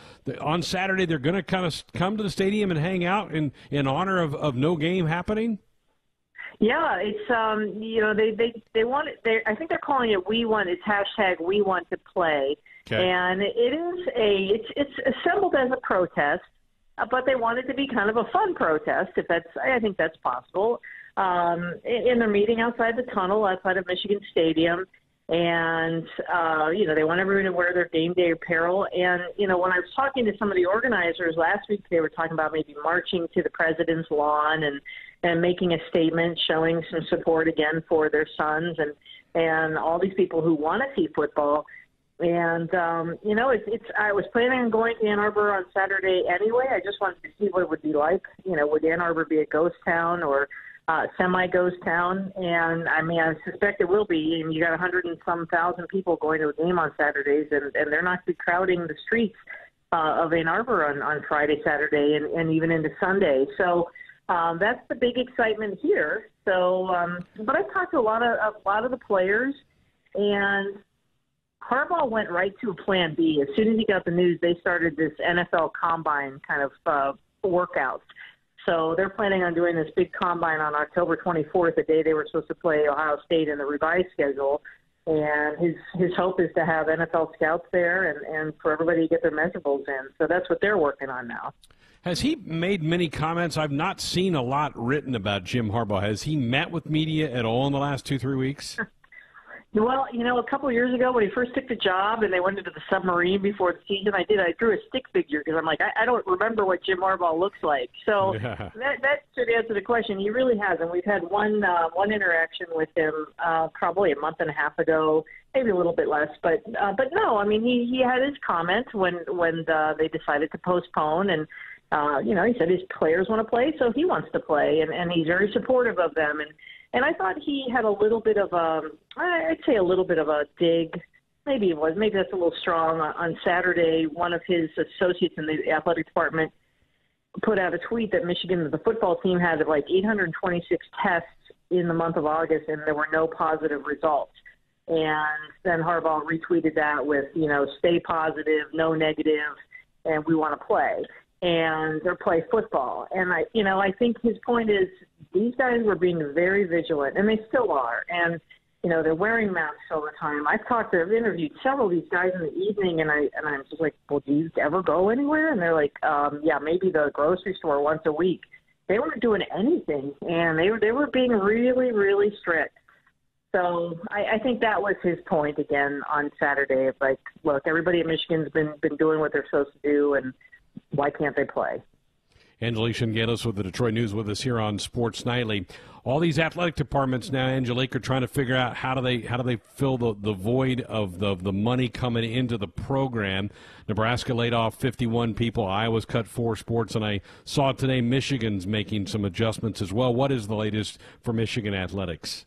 on Saturday? They're going to kind of come to the stadium and hang out in honor of no game happening? Yeah, it's you know, they want it. I think they're calling it "We Want." It's hashtag "We Want to Play," and it's assembled as a protest, but they want it to be kind of a fun protest. I think that's possible. In their meeting outside the tunnel outside of Michigan Stadium, and you know, they want everyone to wear their game day apparel. And you know, when I was talking to some of the organizers last week, they were talking about maybe marching to the president's lawn and making a statement showing some support again for their sons and all these people who want to see football. And, you know, I was planning on going to Ann Arbor on Saturday anyway. I just wanted to see what it would be like. You know, would Ann Arbor be a ghost town or semi-ghost town? And, I mean, I suspect it will be. And you got 100 and some thousand people going to a game on Saturdays, and they're not going to be crowding the streets of Ann Arbor on Friday, Saturday, and even into Sunday. So, that's the big excitement here. So, but I've talked to a lot of the players, and Harbaugh went right to a plan B. As soon as he got the news, they started this NFL Combine kind of workouts. So they're planning on doing this big Combine on October 24th, the day they were supposed to play Ohio State in the revised schedule. And his hope is to have NFL scouts there and for everybody to get their measurables in. So that's what they're working on now. Has he made many comments? I've not seen a lot written about Jim Harbaugh. Has he met with media at all in the last 2-3 weeks? Well, you know, a couple of years ago when he first took the job and they went into the submarine before the season, I drew a stick figure because I'm like, I don't remember what Jim Harbaugh looks like. So that should answer the question. He really hasn't. We've had one interaction with him probably a month and a half ago, maybe a little bit less. But no, I mean, he had his comments when they decided to postpone, and you know, he said his players want to play, so he wants to play, and he's very supportive of them. And I thought he had a little bit of I'd say a little bit of a dig. Maybe that's a little strong. On Saturday, one of his associates in the athletic department put out a tweet that Michigan, the football team, had like 826 tests in the month of August, and there were no positive results. And then Harbaugh retweeted that with, you know, stay positive, no negative, and we want to play. And they're play football. And I think his point is these guys were being very vigilant, and they still are. And, you know, they're wearing masks all the time. I've interviewed several of these guys in the evening, and I'm just like, well, do you ever go anywhere? And they're like, yeah, maybe the grocery store once a week. They weren't doing anything, and they were being really, really strict. So I think that was his point again on Saturday. It's like, look, everybody at Michigan's been doing what they're supposed to do, and why can't they play? Angelique Shengelis with the Detroit News with us here on Sports Nightly. All these athletic departments now, Angelique, are trying to figure out how do they fill the void of the money coming into the program. Nebraska laid off 51 people. Iowa's cut 4 sports, and I saw today Michigan's making some adjustments as well. What is the latest for Michigan athletics?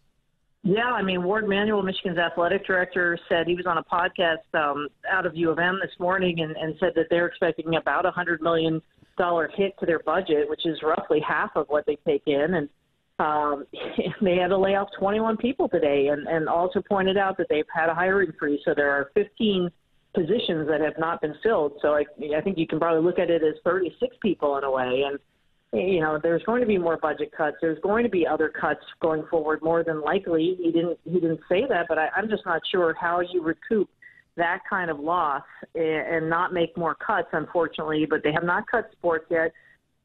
Yeah, I mean, Ward Manuel, Michigan's athletic director, said he was on a podcast out of U of M this morning and said that they're expecting about $100 million hit to their budget, which is roughly half of what they take in. And they had to lay off 21 people today, and also pointed out that they've had a hiring freeze. So there are 15 positions that have not been filled. So I think you can probably look at it as 36 people in a way. And you know, there's going to be more budget cuts. There's going to be other cuts going forward, more than likely. He didn't say that, but I'm just not sure how you recoup that kind of loss and not make more cuts, unfortunately. But they have not cut sports yet.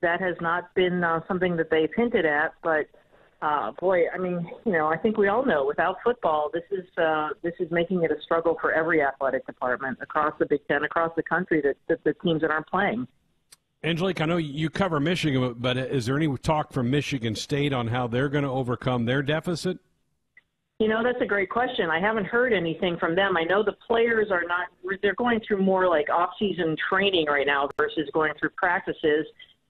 That has not been something that they've hinted at. But boy, I mean, I think we all know without football, this is making it a struggle for every athletic department across the Big Ten, across the country, that the teams that aren't playing. Angelique, I know you cover Michigan, but is there any talk from Michigan State on how they're going to overcome their deficit? That's a great question. I haven't heard anything from them. I know the players are not – they're going through more like off-season training right now versus going through practices.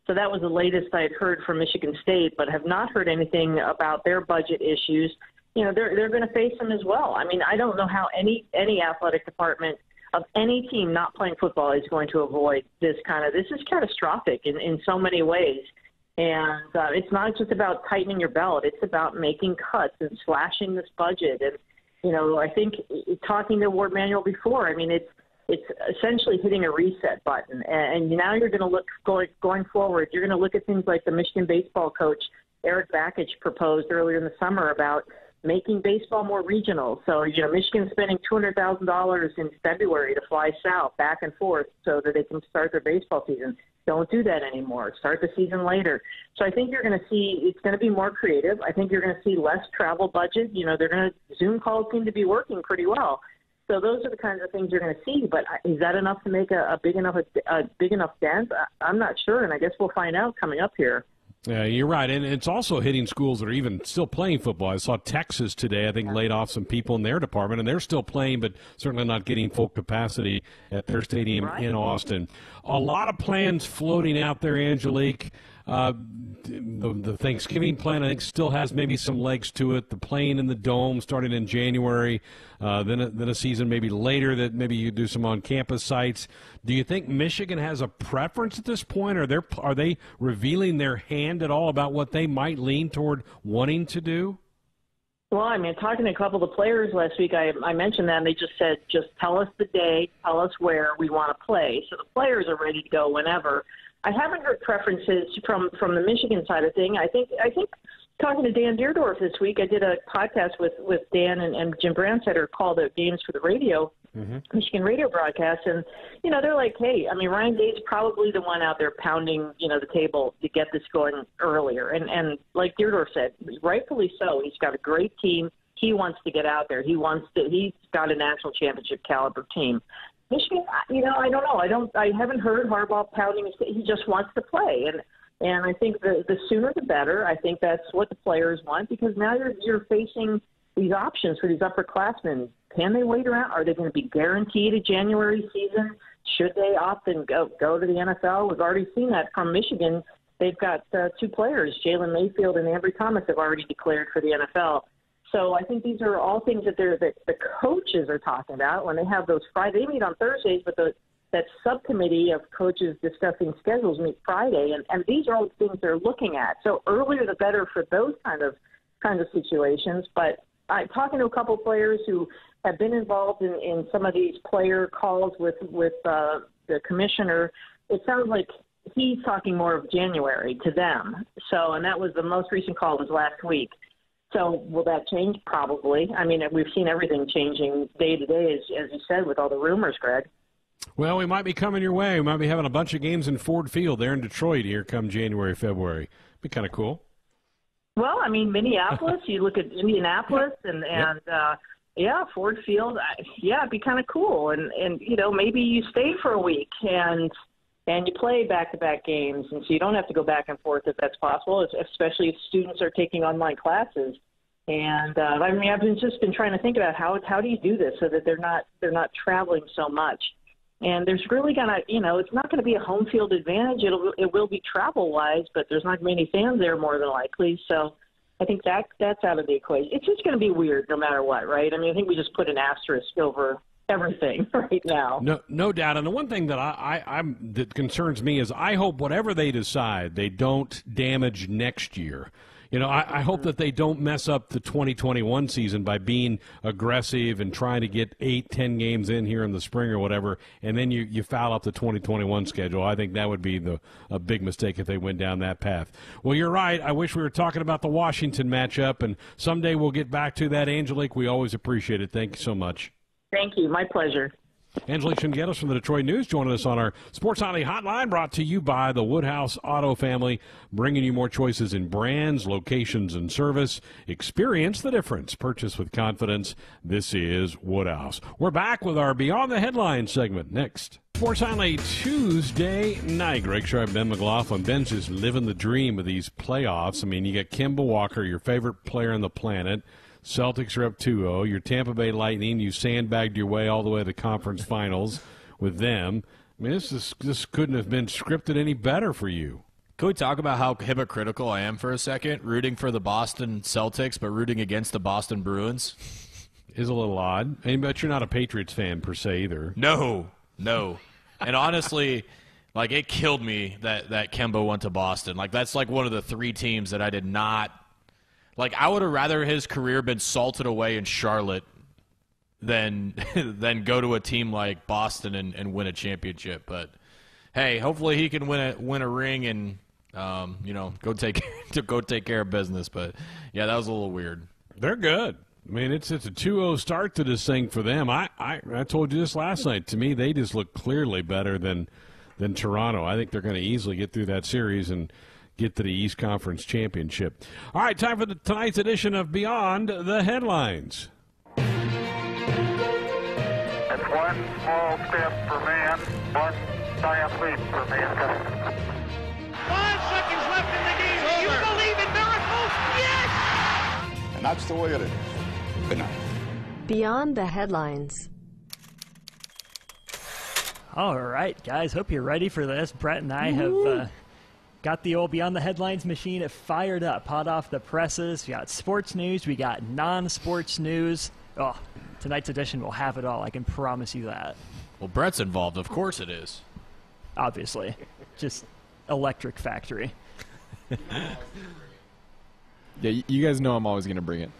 So that was the latest I'd heard from Michigan State, but have not heard anything about their budget issues. They're going to face them as well. I mean, I don't know how any athletic department of any team not playing football is going to avoid this is catastrophic in so many ways. And it's not just about tightening your belt. It's about making cuts and slashing this budget. And, I think talking to Ward Manuel before, I mean, it's essentially hitting a reset button. And now you're going to look going forward. You're going to look at things like the Michigan baseball coach, Eric Bakich, proposed earlier in the summer about making baseball more regional. So, Michigan's spending $200,000 in February to fly south back and forth so that they can start their baseball season. Don't do that anymore. Start the season later. So I think you're going to see it's going to be more creative. I think you're going to see less travel budget. They're going to Zoom calls seem to be working pretty well. So those are the kinds of things you're going to see. But is that enough to make a big enough dent? I'm not sure, and I guess we'll find out coming up here. Yeah, you're right, and it's also hitting schools that are even still playing football. I saw Texas today, I think, laid off some people in their department, and they're still playing, but certainly not getting full capacity at their stadium in Austin. A lot of plans floating out there, Angelique. The Thanksgiving plan, I think, still has maybe some legs to it. The playing in the Dome starting in January, then a season maybe later that maybe you do some on-campus sites. Do you think Michigan has a preference at this point? Are they revealing their hand at all about what they might lean toward wanting to do? Well, I mean, talking to a couple of the players last week, I mentioned that, and they just said, just tell us the day, tell us where we want to play. So the players are ready to go whenever. I haven't heard preferences from the Michigan side of thing. I think talking to Dan Deerdorf this week, I did a podcast with Dan and Jim Brandsetter called out games for the radio, Michigan radio broadcast, and they're like, hey, I mean, Ryan Day's probably the one out there pounding the table to get this going earlier, and like Deerdorf said, rightfully so. He's got a great team. He wants to get out there. He's got a national championship caliber team. Michigan, I don't know. I haven't heard Harbaugh pounding. He just wants to play, and I think the sooner the better. I think that's what the players want, because now you're facing these options for these upperclassmen. Can they wait around? Are they going to be guaranteed a January season? Should they opt and go to the NFL? We've already seen that from Michigan. They've got two players, Jalen Mayfield and Ambry Thomas, have already declared for the NFL. So I think these are all things that the coaches are talking about when they have those Friday. They meet on Thursdays, but that subcommittee of coaches discussing schedules meet Friday, and these are all the things they're looking at. So earlier the better for those kind of situations. But I'm talking to a couple of players who have been involved in some of these player calls with the commissioner. It sounds like he's talking more of January to them. So, and that was the most recent call was last week. So will that change? Probably. I mean, we've seen everything changing day to day, as you said, with all the rumors, Greg. Well, we might be coming your way. We might be having a bunch of games in Ford Field there in Detroit here come January, February. Be kind of cool. Well, I mean, Minneapolis, you look at Indianapolis and Ford Field. It'd be kind of cool. And maybe you stay for a week and you play back-to-back games, and so you don't have to go back and forth if that's possible, especially if students are taking online classes. And I've just been trying to think about how do you do this so that they're not traveling so much. And there's really it's not gonna be a home field advantage. It will be travel-wise, but there's not many fans there more than likely. So I think that's out of the equation. It's just going to be weird no matter what, right? I mean, I think we just put an asterisk over everything right now. No doubt. And the one thing that that concerns me is I hope whatever they decide, they don't damage next year. I hope that they don't mess up the 2021 season by being aggressive and trying to get 8-10 games in here in the spring or whatever, and then you foul up the 2021 schedule. I think that would be a big mistake if they went down that path. Well, you're right. I wish we were talking about the Washington matchup, and someday we'll get back to that. Angelique, we always appreciate it. Thank you so much. Thank you. My pleasure. Angelique Shingetos from the Detroit News joining us on our Sports Nightly Hotline, brought to you by the Woodhouse Auto Family, bringing you more choices in brands, locations, and service. Experience the difference. Purchase with confidence. This is Woodhouse. We're back with our Beyond the Headlines segment next. Sports Nightly Tuesday night. Greg Sharp, Ben McLaughlin. Ben's just living the dream of these playoffs. I mean, you got Kemba Walker, your favorite player on the planet. Celtics are up 2-0. Your Tampa Bay Lightning, you sandbagged your way all the way to the conference finals with them. I mean, this couldn't have been scripted any better for you. Can we talk about how hypocritical I am for a second? Rooting for the Boston Celtics, but rooting against the Boston Bruins? Is a little odd. But you're not a Patriots fan per se either. No. And honestly, like, it killed me that Kemba went to Boston. Like, that's like one of the 3 teams that I did not. Like, I would have rather his career been salted away in Charlotte than go to a team like Boston and win a championship. But hey, hopefully he can win a ring and go take care of business. But yeah, that was a little weird. They're good. I mean, it's a 2-0 start to this thing for them. I told you this last night. To me, they just look clearly better than Toronto. I think they're going to easily get through that series and get to the East Conference Championship. All right, time for tonight's edition of Beyond the Headlines. It's one small step for man, one giant leap for mankind. 5 seconds left in the game. Do you believe in miracles? Yes! And that's the way it is. Good night. Beyond the Headlines. All right, guys, hope you're ready for this. Brett and I have got the old Beyond the Headlines machine fired up, hot off the presses. We got sports news, we got non-sports news. Oh, tonight's edition will have it all, I can promise you that. Well, Brett's involved, of course it is. Obviously. Just electric factory. Yeah, you guys know I'm always going to bring it.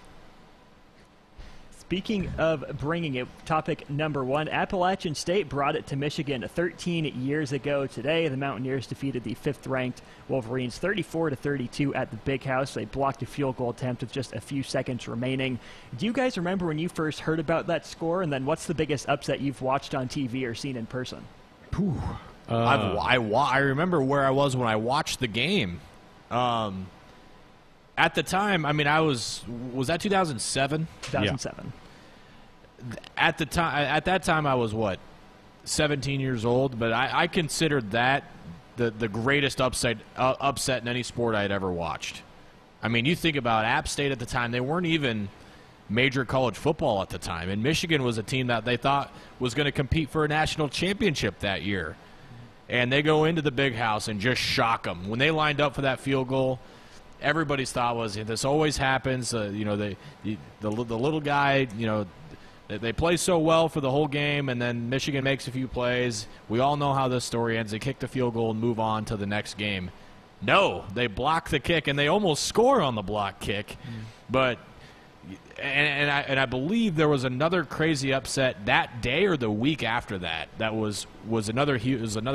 Speaking of bringing it, topic number 1, Appalachian State brought it to Michigan 13 years ago today. The Mountaineers defeated the 5th-ranked Wolverines 34-32 at the Big House. They blocked a field goal attempt with just a few seconds remaining. Do you guys remember when you first heard about that score? And then what's the biggest upset you've watched on TV or seen in person? I remember where I was when I watched the game. At the time, I mean, was that 2007? 2007. Yeah. At that time, I was 17 years old. But I considered that the greatest upset in any sport I had ever watched. I mean, you think about App State at the time; they weren't even major college football at the time, and Michigan was a team that they thought was going to compete for a national championship that year, and they go into the Big House and just shock them when they lined up for that field goal. Everybody's thought was, this always happens. The little guy, they play so well for the whole game, and then Michigan makes a few plays. We all know how this story ends. They kick the field goal and move on to the next game. No, they block the kick, and they almost score on the block kick. But I believe there was another crazy upset that day or the week after that. That was another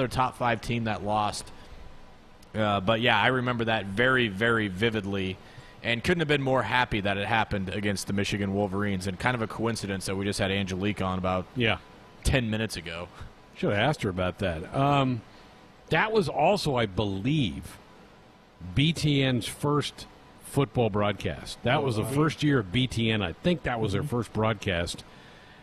top 5 team that lost. But yeah, I remember that very, very vividly, and couldn't have been more happy that it happened against the Michigan Wolverines, and kind of a coincidence that we just had Angelique on about 10 minutes ago. Should have asked her about that. That was also, I believe, BTN's first football broadcast. That was the first year of BTN. I think that was their first broadcast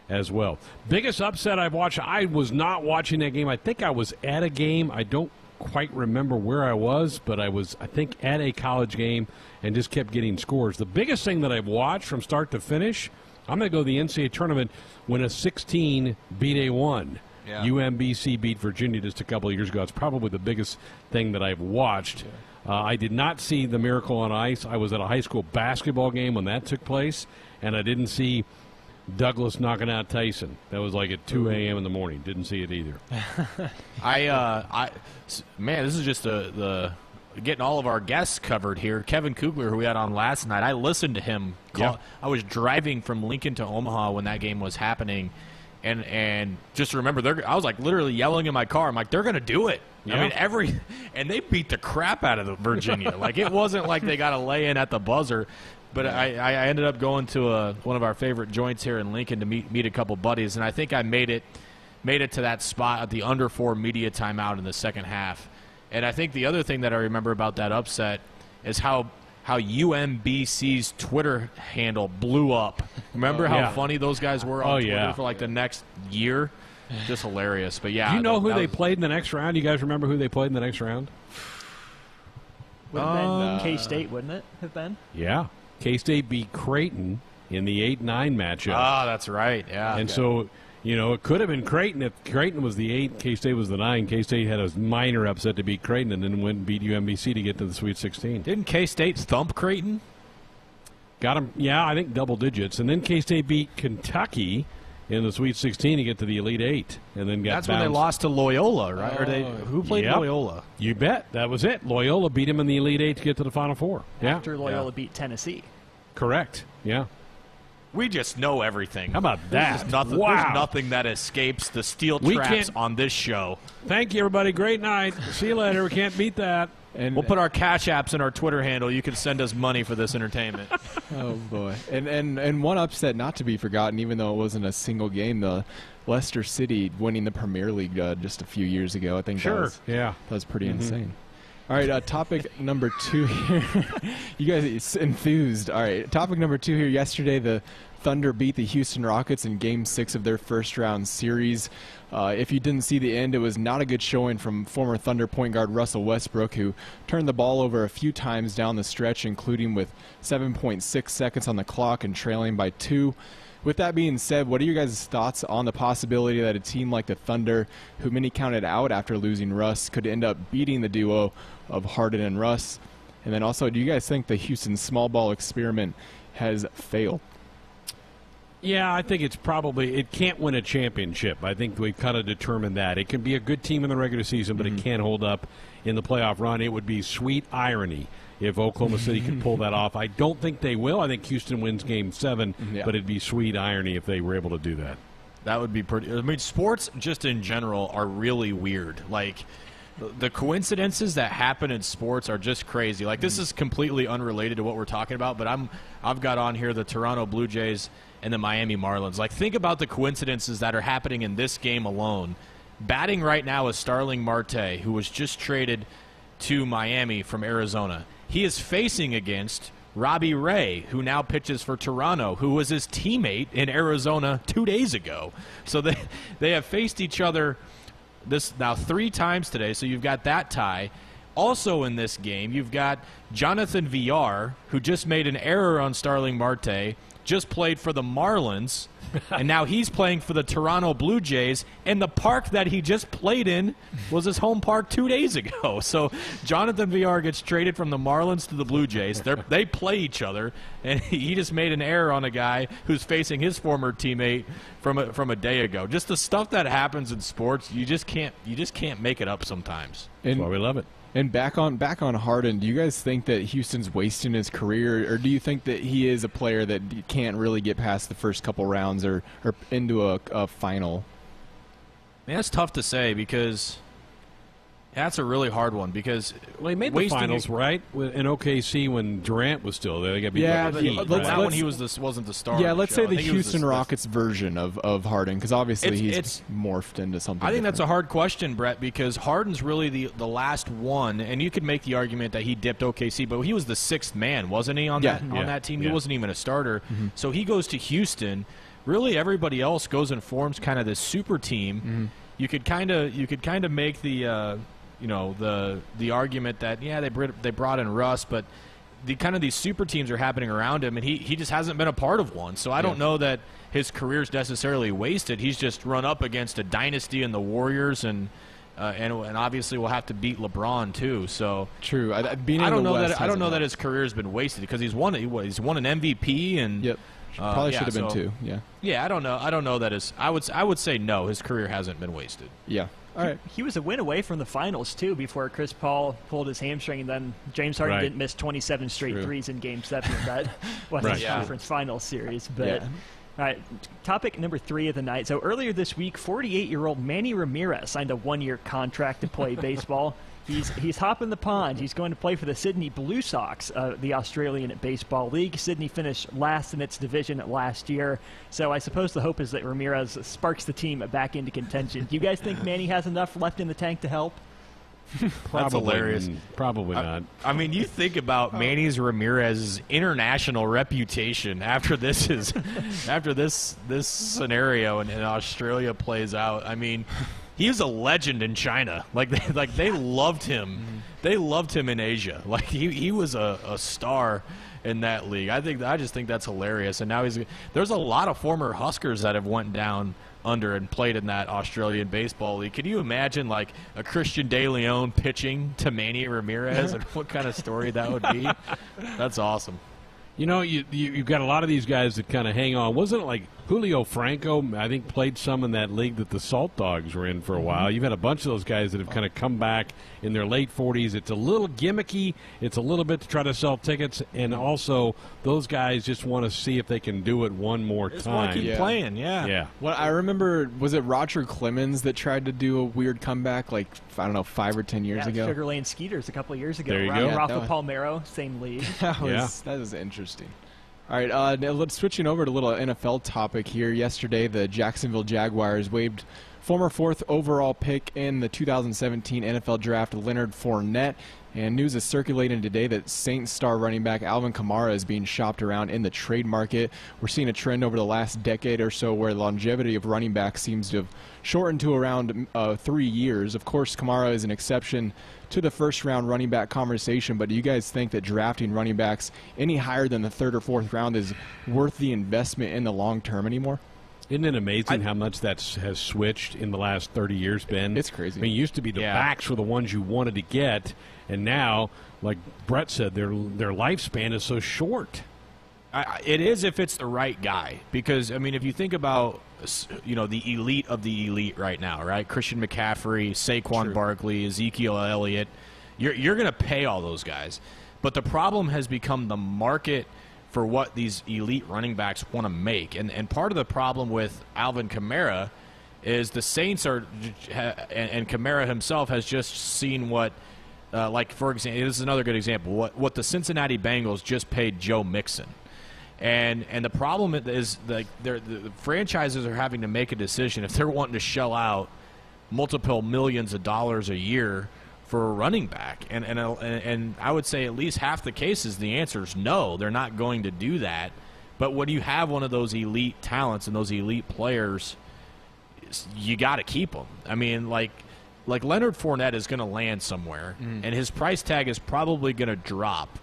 as well. Biggest upset I've watched, I was not watching that game. I think I was at a game. I don't quite remember where I was, but I was, I think, at a college game and just kept getting scores. The biggest thing that I've watched from start to finish, I'm going to go to the NCAA tournament when a 16 beat a 1. Yeah. UMBC beat Virginia just a couple of years ago. It's probably the biggest thing that I've watched. I did not see the Miracle on Ice. I was at a high school basketball game when that took place, and I didn't see Douglas knocking out Tyson. That was like at 2 a.m. in the morning. Didn't see it either. Man, this is just the getting all of our guests covered here. Kevin Kugler, who we had on last night, I listened to him. I was driving from Lincoln to Omaha when that game was happening, and just remember, I was like literally yelling in my car. I'm like, they're going to do it. Yeah. I mean, and they beat the crap out of Virginia. Like, it wasn't like they got a lay-in at the buzzer. But I ended up going to one of our favorite joints here in Lincoln to meet a couple buddies, and I think I made it made it to that spot at the under 4 media timeout in the second half. And I think the other thing that I remember about that upset is how UMBC's Twitter handle blew up. Remember how funny those guys were on Twitter for like the next year? Just hilarious. But yeah. Do you know who they played in the next round? You guys remember who they played in the next round? Would have been K-State, wouldn't it have been? Yeah. K-State beat Creighton in the 8-9 matchup. Ah, that's right. Yeah. And so, it could have been Creighton. If Creighton was the 8, K-State was the 9. K-State had a minor upset to beat Creighton and then went and beat UMBC to get to the Sweet 16. Didn't K-State thump Creighton? Got them, I think double digits. And then K-State beat Kentucky in the Sweet 16 to get to the Elite 8. And then That's when they lost to Loyola, right? Who played Loyola? You bet. That was it. Loyola beat them in the Elite 8 to get to the Final Four. After Loyola beat Tennessee. Correct. Yeah. We just know everything. How about that? There's nothing that escapes the steel traps on this show. Thank you, everybody. Great night. See you later. We can't beat that. And we'll put our cash apps in our Twitter handle. You can send us money for this entertainment. Oh, boy. And one upset not to be forgotten, even though it wasn't a single game, the Leicester City winning the Premier League just a few years ago. I think that was pretty insane. All right, topic number 2 here. You guys enthused. All right, topic number 2 here. Yesterday, the Thunder beat the Houston Rockets in Game 6 of their first-round series. If you didn't see the end, it was not a good showing from former Thunder point guard Russell Westbrook, who turned the ball over a few times down the stretch, including with 7.6 seconds on the clock and trailing by 2. With that being said, what are your guys' thoughts on the possibility that a team like the Thunder, who many counted out after losing Russ, could end up beating the duo of Harden and Russ? And then also, do you guys think the Houston small ball experiment has failed? Yeah, I think it can't win a championship. I think we've kind of determined that. It can be a good team in the regular season, but it can't hold up in the playoff run. It would be sweet irony if Oklahoma City could pull that off. I don't think they will. I think Houston wins Game 7, but it'd be sweet irony if they were able to do that. That would be pretty. I mean, sports just in general are really weird. Like, the coincidences that happen in sports are just crazy. Like, this is completely unrelated to what we're talking about, but I've got on here the Toronto Blue Jays and the Miami Marlins. Like, think about the coincidences that are happening in this game alone. Batting right now is Starling Marte, who was just traded to Miami from Arizona. He is facing against Robbie Ray, who now pitches for Toronto, who was his teammate in Arizona 2 days ago. So they have faced each other this now 3 times today, so you've got that tie. Also in this game, you've got Jonathan Villar, who just made an error on Starling Marte, just played for the Marlins, and now he's playing for the Toronto Blue Jays, and the park that he just played in was his home park 2 days ago. So Jonathan Villar gets traded from the Marlins to the Blue Jays. They play each other, and he just made an error on a guy who's facing his former teammate from a day ago. Just the stuff that happens in sports, you just can't make it up sometimes. That's why we love it. And back on Harden, do you guys think that Houston's wasting his career, or do you think that he is a player that can't really get past the first couple rounds or into a final? Man, that's tough to say because that's a really hard one because he made the finals, right? In OKC when Durant was still there. They got beat by the Heat, that one he wasn't the star. Yeah, let's say the Houston Rockets version of Harden, because obviously he's morphed into something. I think different. that's a hard question, Brett, because Harden's really the last one, and you could make the argument that he dipped OKC, but he was the 6th man, wasn't he, on that team? He wasn't even a starter. So he goes to Houston. Really, everybody else goes and forms kind of this super team. You could kind of make the the argument that they brought in Russ, but these super teams are happening around him, and he just hasn't been a part of one. So I don't know that his career's necessarily wasted. He's just run up against a dynasty in the Warriors, and obviously we'll have to beat LeBron too. So true. I don't know that his career's been wasted because he's won an MVP and probably should have been too. I don't know that I would say no. His career hasn't been wasted. Yeah. All right. He was a win away from the finals, too, before Chris Paul pulled his hamstring, and then James Harden didn't miss 27 straight threes in Game 7 of that Western Conference Finals series. But, All right, topic number 3 of the night. So earlier this week, 48-year-old Manny Ramirez signed a 1-year contract to play baseball. He's hopping the pond. He's going to play for the Sydney Blue Sox, the Australian Baseball League. Sydney finished last in its division last year, so I suppose the hope is that Ramirez sparks the team back into contention. Do you guys think Manny has enough left in the tank to help? That's hilarious. Probably not. I mean, you think about Manny's Ramirez's international reputation after this scenario in Australia plays out. I mean, he was a legend in China. They loved him. They loved him in Asia. Like he was a star in that league. I just think that's hilarious. And now there's a lot of former Huskers that have went down under and played in that Australian Baseball League. Can you imagine like a Christian De Leon pitching to Manny Ramirez and what kind of story that would be? That's awesome. You know, you've got a lot of these guys that kind of hang on. Wasn't it like Julio Franco, I think, played some in that league that the Salt Dogs were in for a while? You've had a bunch of those guys that have kind of come back in their late 40s. It's a little gimmicky. It's a little bit to try to sell tickets. And also, those guys just want to see if they can do it one more time. Just want to keep playing, yeah. Well, I remember, was it Roger Clemens that tried to do a weird comeback, like, I don't know, 5 or 10 years ago? Sugar Lane Skeeters a couple of years ago. There you go. Rafa Palmeiro, same league. That was interesting. All right, let's switching over to a little NFL topic here. Yesterday, the Jacksonville Jaguars waived former 4th overall pick in the 2017 NFL Draft, Leonard Fournette. And news is circulating today that Saints star running back Alvin Kamara is being shopped around in the trade market. We're seeing a trend over the last decade or so where the longevity of running backs seems to have shortened to around 3 years. Of course, Kamara is an exception to the first-round running back conversation, but do you guys think that drafting running backs any higher than the 3rd or 4th round is worth the investment in the long term anymore? Isn't it amazing how much that has switched in the last 30 years, Ben? It's crazy. I mean, it used to be the backs were the ones you wanted to get, and now, like Brett said, their lifespan is so short. It is if it's the right guy. Because, I mean, if you think about, the elite of the elite right now, right? Christian McCaffrey, Saquon Barkley, Ezekiel Elliott, you're going to pay all those guys. But the problem has become the market for what these elite running backs want to make. And part of the problem with Alvin Kamara is the Saints and Kamara himself has just seen what, for example, this is another good example, what the Cincinnati Bengals just paid Joe Mixon. And the problem is the franchises are having to make a decision if they're wanting to shell out multiple millions of dollars a year for a running back. And I would say at least half the cases the answer is no, they're not going to do that. But when you have one of those elite talents and those elite players, you got to keep them. I mean, like Leonard Fournette is going to land somewhere, and his price tag is probably going to drop.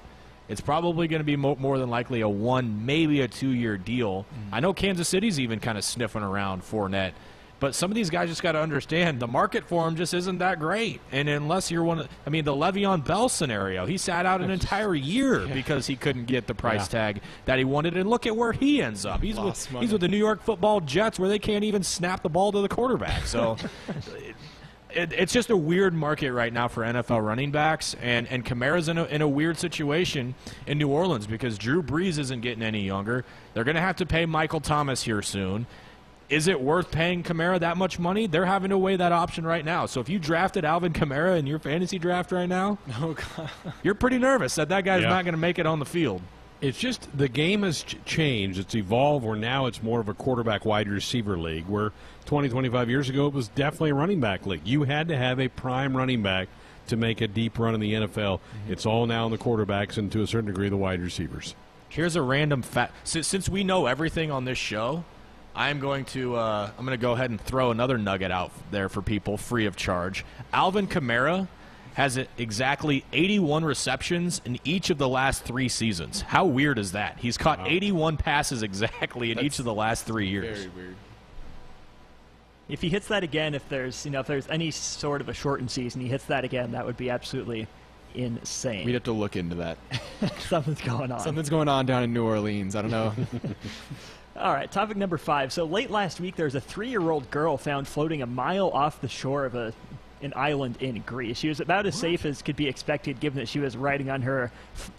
It's probably going to be more than likely a 1, maybe a 2-year deal. I know Kansas City's even kind of sniffing around Fournette, but some of these guys just got to understand the market for him just isn't that great. And unless you're the Le'Veon Bell scenario, he sat out an entire year because he couldn't get the price tag that he wanted. And look at where he ends up. He's with the New York Football Jets, where they can't even snap the ball to the quarterback. So it's just a weird market right now for NFL running backs, and Kamara's in a weird situation in New Orleans because Drew Brees isn't getting any younger. They're going to have to pay Michael Thomas here soon. Is it worth paying Kamara that much money? They're having to weigh that option right now. So if you drafted Alvin Kamara in your fantasy draft right now, you're pretty nervous that guy's not going to make it on the field. It's just the game has changed. It's evolved where now it's more of a quarterback wide receiver league, where 20, 25 years ago it was definitely a running back league. You had to have a prime running back to make a deep run in the NFL. It's all now in the quarterbacks and to a certain degree the wide receivers. Here's a random fact. Since we know everything on this show, I'm going to go ahead and throw another nugget out there for people free of charge. Alvin Kamara has exactly 81 receptions in each of the last 3 seasons. How weird is that? He's caught 81 passes exactly in each of the last 3 years. Very weird. If he hits that again, if there's any sort of a shortened season, he hits that again, that would be absolutely insane. We'd have to look into that. Something's going on. Something's going on down in New Orleans. I don't know. All right, topic number 5. So late last week, there was a 3-year-old girl found floating a mile off the shore of an island in Greece. She was about as safe as could be expected given that she was riding on her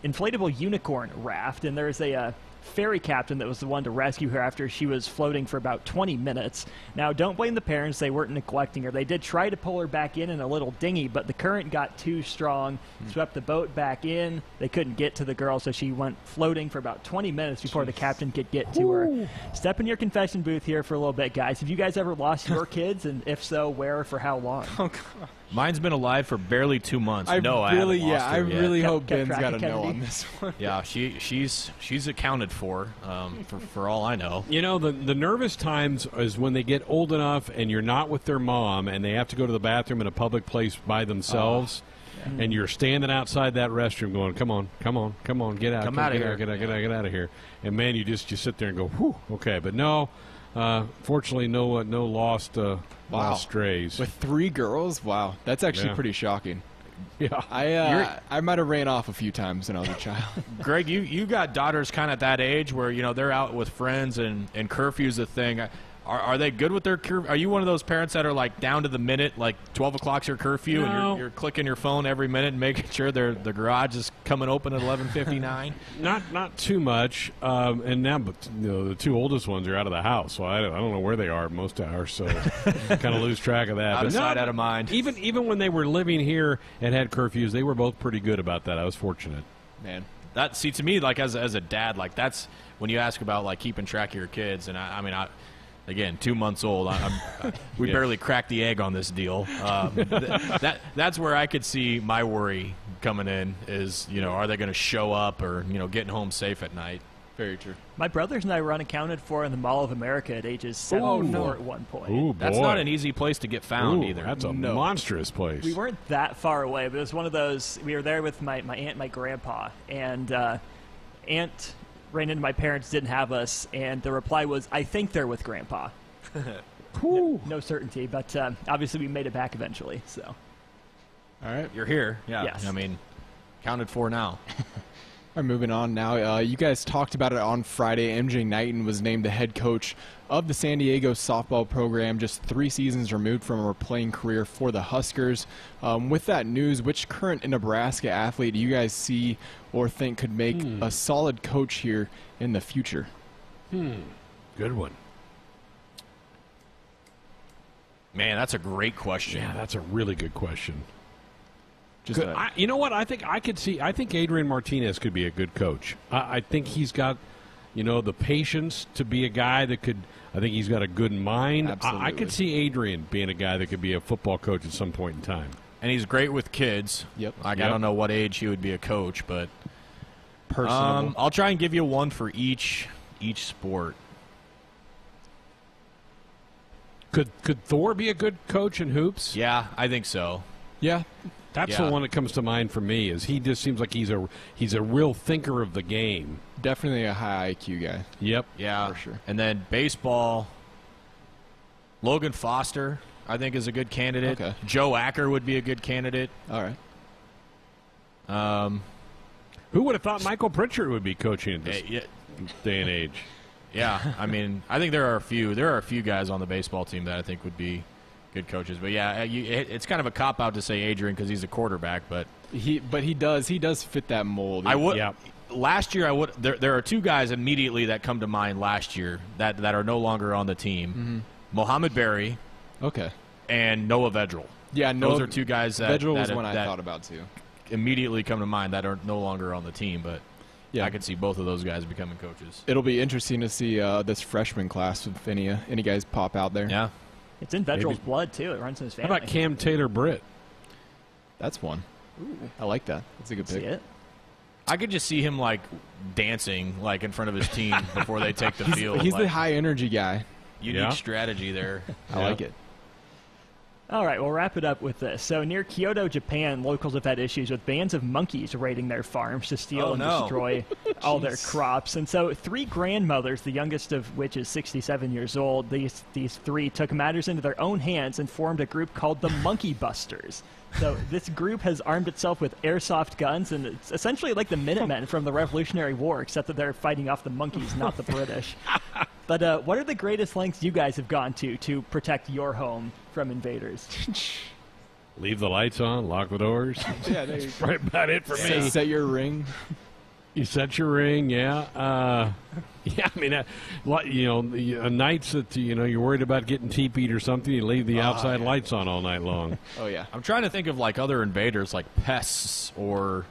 inflatable unicorn raft, and there's a ferry captain that was the one to rescue her after she was floating for about 20 minutes. Now, don't blame the parents. They weren't neglecting her. They did try to pull her back in a little dinghy, but the current got too strong, swept the boat back in. They couldn't get to the girl, so she went floating for about 20 minutes before the captain could get to her. Step in your confession booth here for a little bit, guys. Have you guys ever lost your kids, and if so, where or for how long? Oh, God. Mine's been alive for barely 2 months. I really hope Kept Ben's got a Kennedy. no on this one. Yeah, she's accounted for all I know. You know, the nervous times is when they get old enough and you're not with their mom and they have to go to the bathroom in a public place by themselves. And you're standing outside that restroom going, come on, get out. Come out of here. Get out of here. And, man, you sit there and go, whew, okay. But no, fortunately, no lost strays. With 3 girls? Wow. That's actually pretty shocking. Yeah. I might have ran off a few times when I was a child. Greg, you got daughters kind of at that age where, they're out with friends and curfew's a thing. Are they good with their curfew? Are you one of those parents that are like down to the minute, like 12 o'clock's your curfew, No. and you're clicking your phone every minute and making sure the garage is coming open at 11:59? Not too much. And now, but the 2 oldest ones are out of the house, so I don't know where they are most hours. So kind of lose track of that. Out of sight, out of mind. Even when they were living here and had curfews, they were both pretty good about that. I was fortunate. Man. To me, like as a dad, like that's when you ask about like keeping track of your kids, and I again, 2 months old. We barely cracked the egg on this deal. That's where I could see my worry coming in is, are they going to show up or, getting home safe at night? Very true. My brothers and I were unaccounted for in the Mall of America at ages 7 and 4 at one point. Ooh, that's not an easy place to get found either. That's a monstrous place. We weren't that far away, but it was one of those. We were there with my aunt and my grandpa, and aunt ran into my parents, didn't have us, and the reply was, I think they're with Grandpa. No certainty, but obviously we made it back eventually. So, all right, you're here. Yeah, yes. Counted for now. All right, moving on now. You guys talked about it on Friday. MJ Knighton was named the head coach of the San Diego softball program, just 3 seasons removed from her playing career for the Huskers. With that news, which current Nebraska athlete do you guys see or think could make a solid coach here in the future? Good one. Man, that's a great question. Yeah, that's a really good question. You know what? I think Adrian Martinez could be a good coach. I think he's got, the patience to be a guy that could. I think he's got a good mind. I could see Adrian being a guy that could be a football coach at some point in time. And he's great with kids. Yep. I don't know what age he would be a coach, but personable. I'll try and give you one for each sport. Could Thor be a good coach in hoops? Yeah, I think so. Yeah. That's the one that comes to mind for me. Is he just seems like he's a real thinker of the game. Definitely a high IQ guy. Yep. Yeah. For sure. And then baseball, Logan Foster, I think, is a good candidate. Okay. Joe Acker would be a good candidate. All right. Who would have thought Michael Pritchard would be coaching at this day and age? Yeah, I think there are a few guys on the baseball team that I think would be good coaches. But yeah, it's kind of a cop out to say Adrian because he's a quarterback, but he does fit that mold. Last year there are 2 guys immediately that come to mind last year that are no longer on the team. Mm-hmm. Mohamed Berry, okay, and Noah Vedral. Yeah, those are 2 guys that Vedral was one I thought about too. Immediately come to mind that are no longer on the team, but yeah, I could see both of those guys becoming coaches. It'll be interesting to see this freshman class if any guys pop out there. Yeah. It's in Vedral's blood, too. It runs in his family. How about Cam Taylor-Britt? That's one. Ooh. I like that. That's a good pick. See it? I could just see him, dancing, in front of his team before they take the field. He's the high-energy guy. Unique strategy there. I like it. All right, we'll wrap it up with this. So near Kyoto, Japan, locals have had issues with bands of monkeys raiding their farms to steal and destroy all their crops. And so 3 grandmothers, the youngest of which is 67 years old, these 3 took matters into their own hands and formed a group called the Monkey Busters. So this group has armed itself with airsoft guns, and it's essentially like the Minutemen from the Revolutionary War, except that they're fighting off the monkeys, not the British. But what are the greatest lengths you guys have gone to protect your home from invaders? Leave the lights on, lock the doors. Yeah, that's right about it for me. Set your ring. You set your ring, yeah. Yeah, I mean, nights that, you're worried about getting teepeed or something, you leave the outside lights on all night long. Oh, yeah. I'm trying to think of, other invaders, like pests or,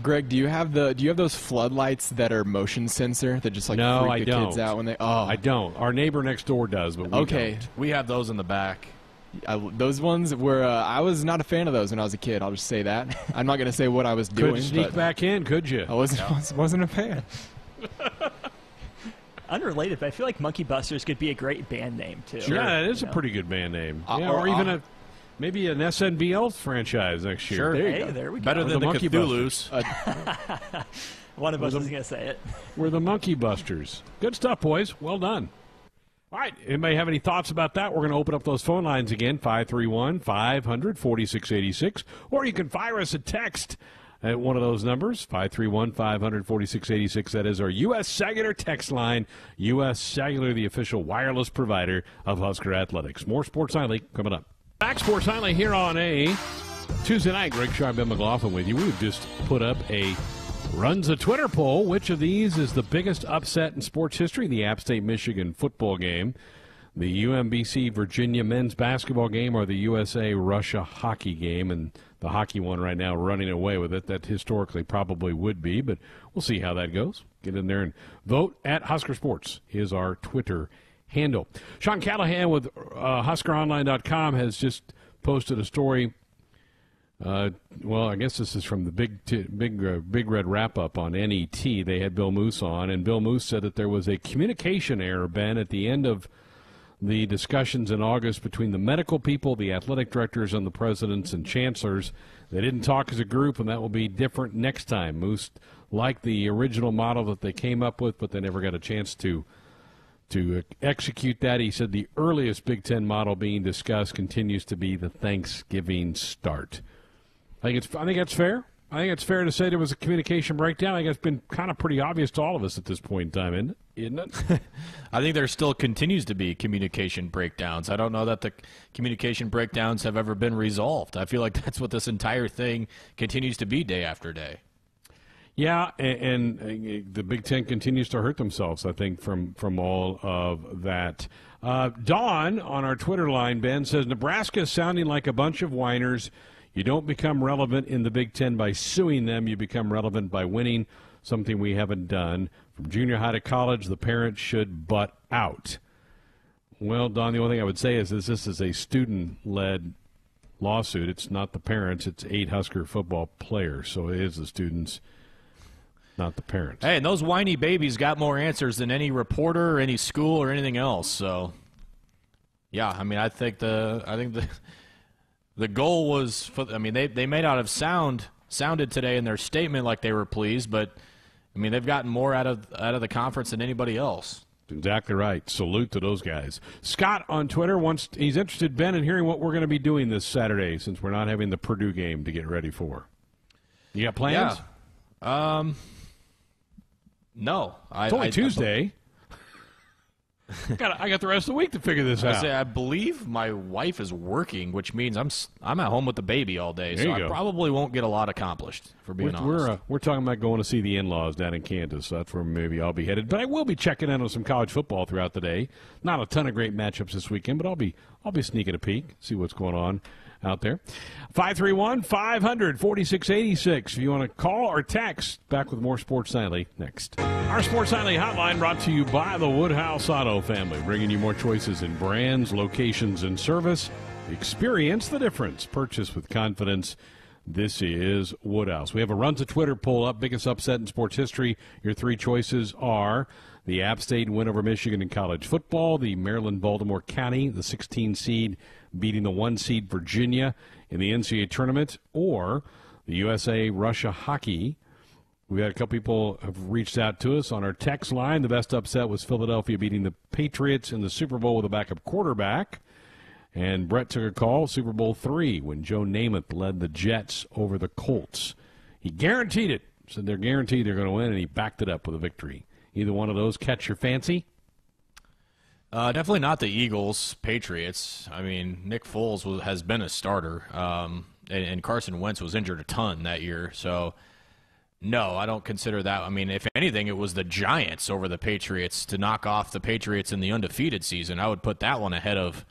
Greg, do you have those floodlights that are motion sensor that just, freak the kids out when they... Oh, I don't. Our neighbor next door does, but we don't. We have those in the back. Those ones were I was not a fan of those when I was a kid. I'll just say that. I'm not going to say what I was doing. Could sneak back in, could you? I wasn't a fan. Unrelated, but I feel like Monkey Busters could be a great band name too. Sure. Yeah, it is a pretty good band name. Or even maybe an SNBL franchise next year. Sure. There we go. Better than the Monkey Cthulhu's. One of us is going to say it. We're the Monkey Busters. Good stuff, boys. Well done. All right, anybody have any thoughts about that? We're going to open up those phone lines again, 531-500-4686, or you can fire us a text at one of those numbers, 531-500-4686. That is our U.S. Cellular text line. U.S. Cellular, the official wireless provider of Husker Athletics. More Sports Nightly coming up. Back Sports Nightly here on a Tuesday night. Greg Sharp, Ben McLaughlin with you. We've just put up runs a Twitter poll. Which of these is the biggest upset in sports history? The App State-Michigan football game, the UMBC-Virginia men's basketball game, or the USA-Russia hockey game? And the hockey one right now running away with it. That historically probably would be, but we'll see how that goes. Get in there and vote at Husker Sports is our Twitter handle. Sean Callahan with HuskerOnline.com has just posted a story. Well, I guess this is from the Big Red wrap-up on NET. They had Bill Moose on, and Bill Moose said that there was a communication error, Ben, at the end of the discussions in August between the medical people, the athletic directors, and the presidents and chancellors. They didn't talk as a group, and that will be different next time. Moose liked the original model that they came up with, but they never got a chance to execute that. He said the earliest Big Ten model being discussed continues to be the Thanksgiving start. I think that's fair. I think it's fair to say there was a communication breakdown. I think it's been kind of pretty obvious to all of us at this point in time, isn't it? I think there still continues to be communication breakdowns. I don't know that the communication breakdowns have ever been resolved. I feel like that's what this entire thing continues to be day after day. Yeah, and the Big Ten continues to hurt themselves, I think, from all of that. Dawn on our Twitter line, Ben, says, Nebraska is sounding like a bunch of whiners. You don't become relevant in the Big Ten by suing them. You become relevant by winning, something we haven't done. From junior high to college, the parents should butt out. Well, Don, the only thing I would say is this is a student-led lawsuit. It's not the parents. It's 8 Husker football players, so it is the students, not the parents. Hey, and those whiny babies got more answers than any reporter or any school or anything else. So, yeah, I mean, I think the goal was, they may not have sounded today in their statement like they were pleased, but I mean they've gotten more out of the conference than anybody else. Exactly right. Salute to those guys. Scott on Twitter he's interested, Ben, in hearing what we're going to be doing this Saturday since we're not having the Purdue game to get ready for. You got plans? Yeah. No. It's only Tuesday. I got the rest of the week to figure this out. I believe my wife is working, which means I'm at home with the baby all day, so I probably won't get a lot accomplished, for being honest. We're talking about going to see the in-laws down in Kansas, so that's where maybe I'll be headed. But I will be checking in on some college football throughout the day. Not a ton of great matchups this weekend, but I'll be sneaking a peek, see what's going on out there. 531-500-4686. If you want to call or text, back with more Sports Nightly next. Our Sports Nightly hotline brought to you by the Woodhouse Auto family, bringing you more choices in brands, locations, and service. Experience the difference. Purchase with confidence. This is Woodhouse. We have a Run to Twitter poll up. Biggest upset in sports history. Your 3 choices are the App State win over Michigan in college football, the Maryland-Baltimore County, the 16 seed beating the 1 seed Virginia in the NCAA tournament, or the USA-Russia hockey. We had a couple people have reached out to us on our text line. The best upset was Philadelphia beating the Patriots in the Super Bowl with a backup quarterback. And Brett took a call, Super Bowl III, when Joe Namath led the Jets over the Colts. He guaranteed it. Said they're guaranteed they're going to win, and he backed it up with a victory. Either one of those catch your fancy? Definitely not the Eagles, Patriots. I mean, Nick Foles has been a starter, and Carson Wentz was injured a ton that year. So, No, I don't consider that. I mean, if anything, it was the Giants over the Patriots to knock off the Patriots in the undefeated season. I would put that one ahead of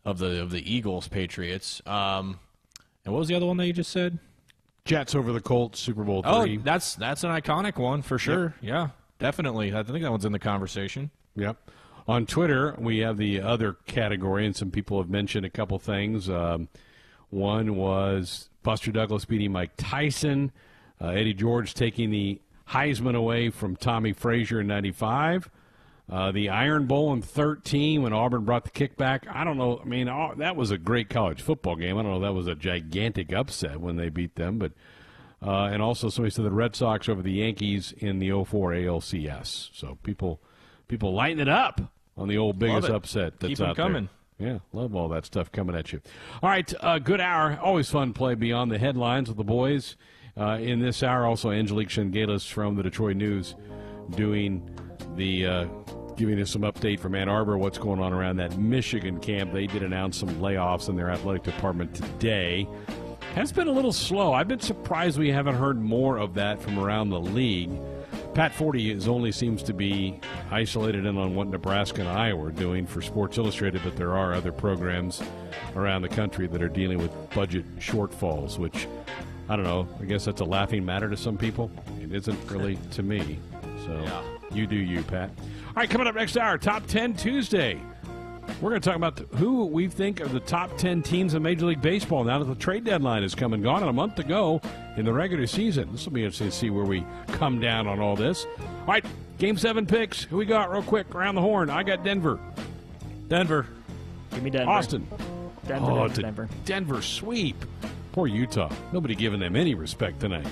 the Eagles Patriots. And what was the other one that you just said? Jets over the Colts, Super Bowl III. Oh, that's an iconic one for sure. Yep. Yeah, definitely. I think that one's in the conversation. Yep. On Twitter, we have the other category, and some people have mentioned a couple things. One was Buster Douglas beating Mike Tyson, Eddie George taking the Heisman away from Tommy Frazier in 95, the Iron Bowl in 13 when Auburn brought the kickback. I don't know. I mean, that was a great college football game. I don't know if that was a gigantic upset when they beat them. But and also somebody said the Red Sox over the Yankees in the 04 ALCS. So people lighting it up on the old biggest upset that's out coming. there. Yeah, love all that stuff coming at you. All right, good hour. Always fun play beyond the headlines with the boys. In this hour, also Angelique Shengelis from the Detroit News doing the giving us some update from Ann Arbor, what's going on around that Michigan camp. They did announce some layoffs in their athletic department today. Has been a little slow. I've been surprised we haven't heard more of that from around the league. Pat Forty only seems to be isolated in on what Nebraska and Iowa are doing for Sports Illustrated, but there are other programs around the country that are dealing with budget shortfalls, which, I don't know, I guess that's a laughing matter to some people. It isn't really to me. So You do you, Pat. All right, coming up next hour, Top 10 Tuesday. We're going to talk about who we think are the top 10 teams in Major League Baseball now that the trade deadline has come and gone and a month to go in the regular season. This will be interesting to see where we come down on all this. All right, Game 7 picks. Who we got real quick around the horn? I got Denver. Denver. Give me Denver. Austin. Denver. Denver sweep. Poor Utah. Nobody giving them any respect tonight.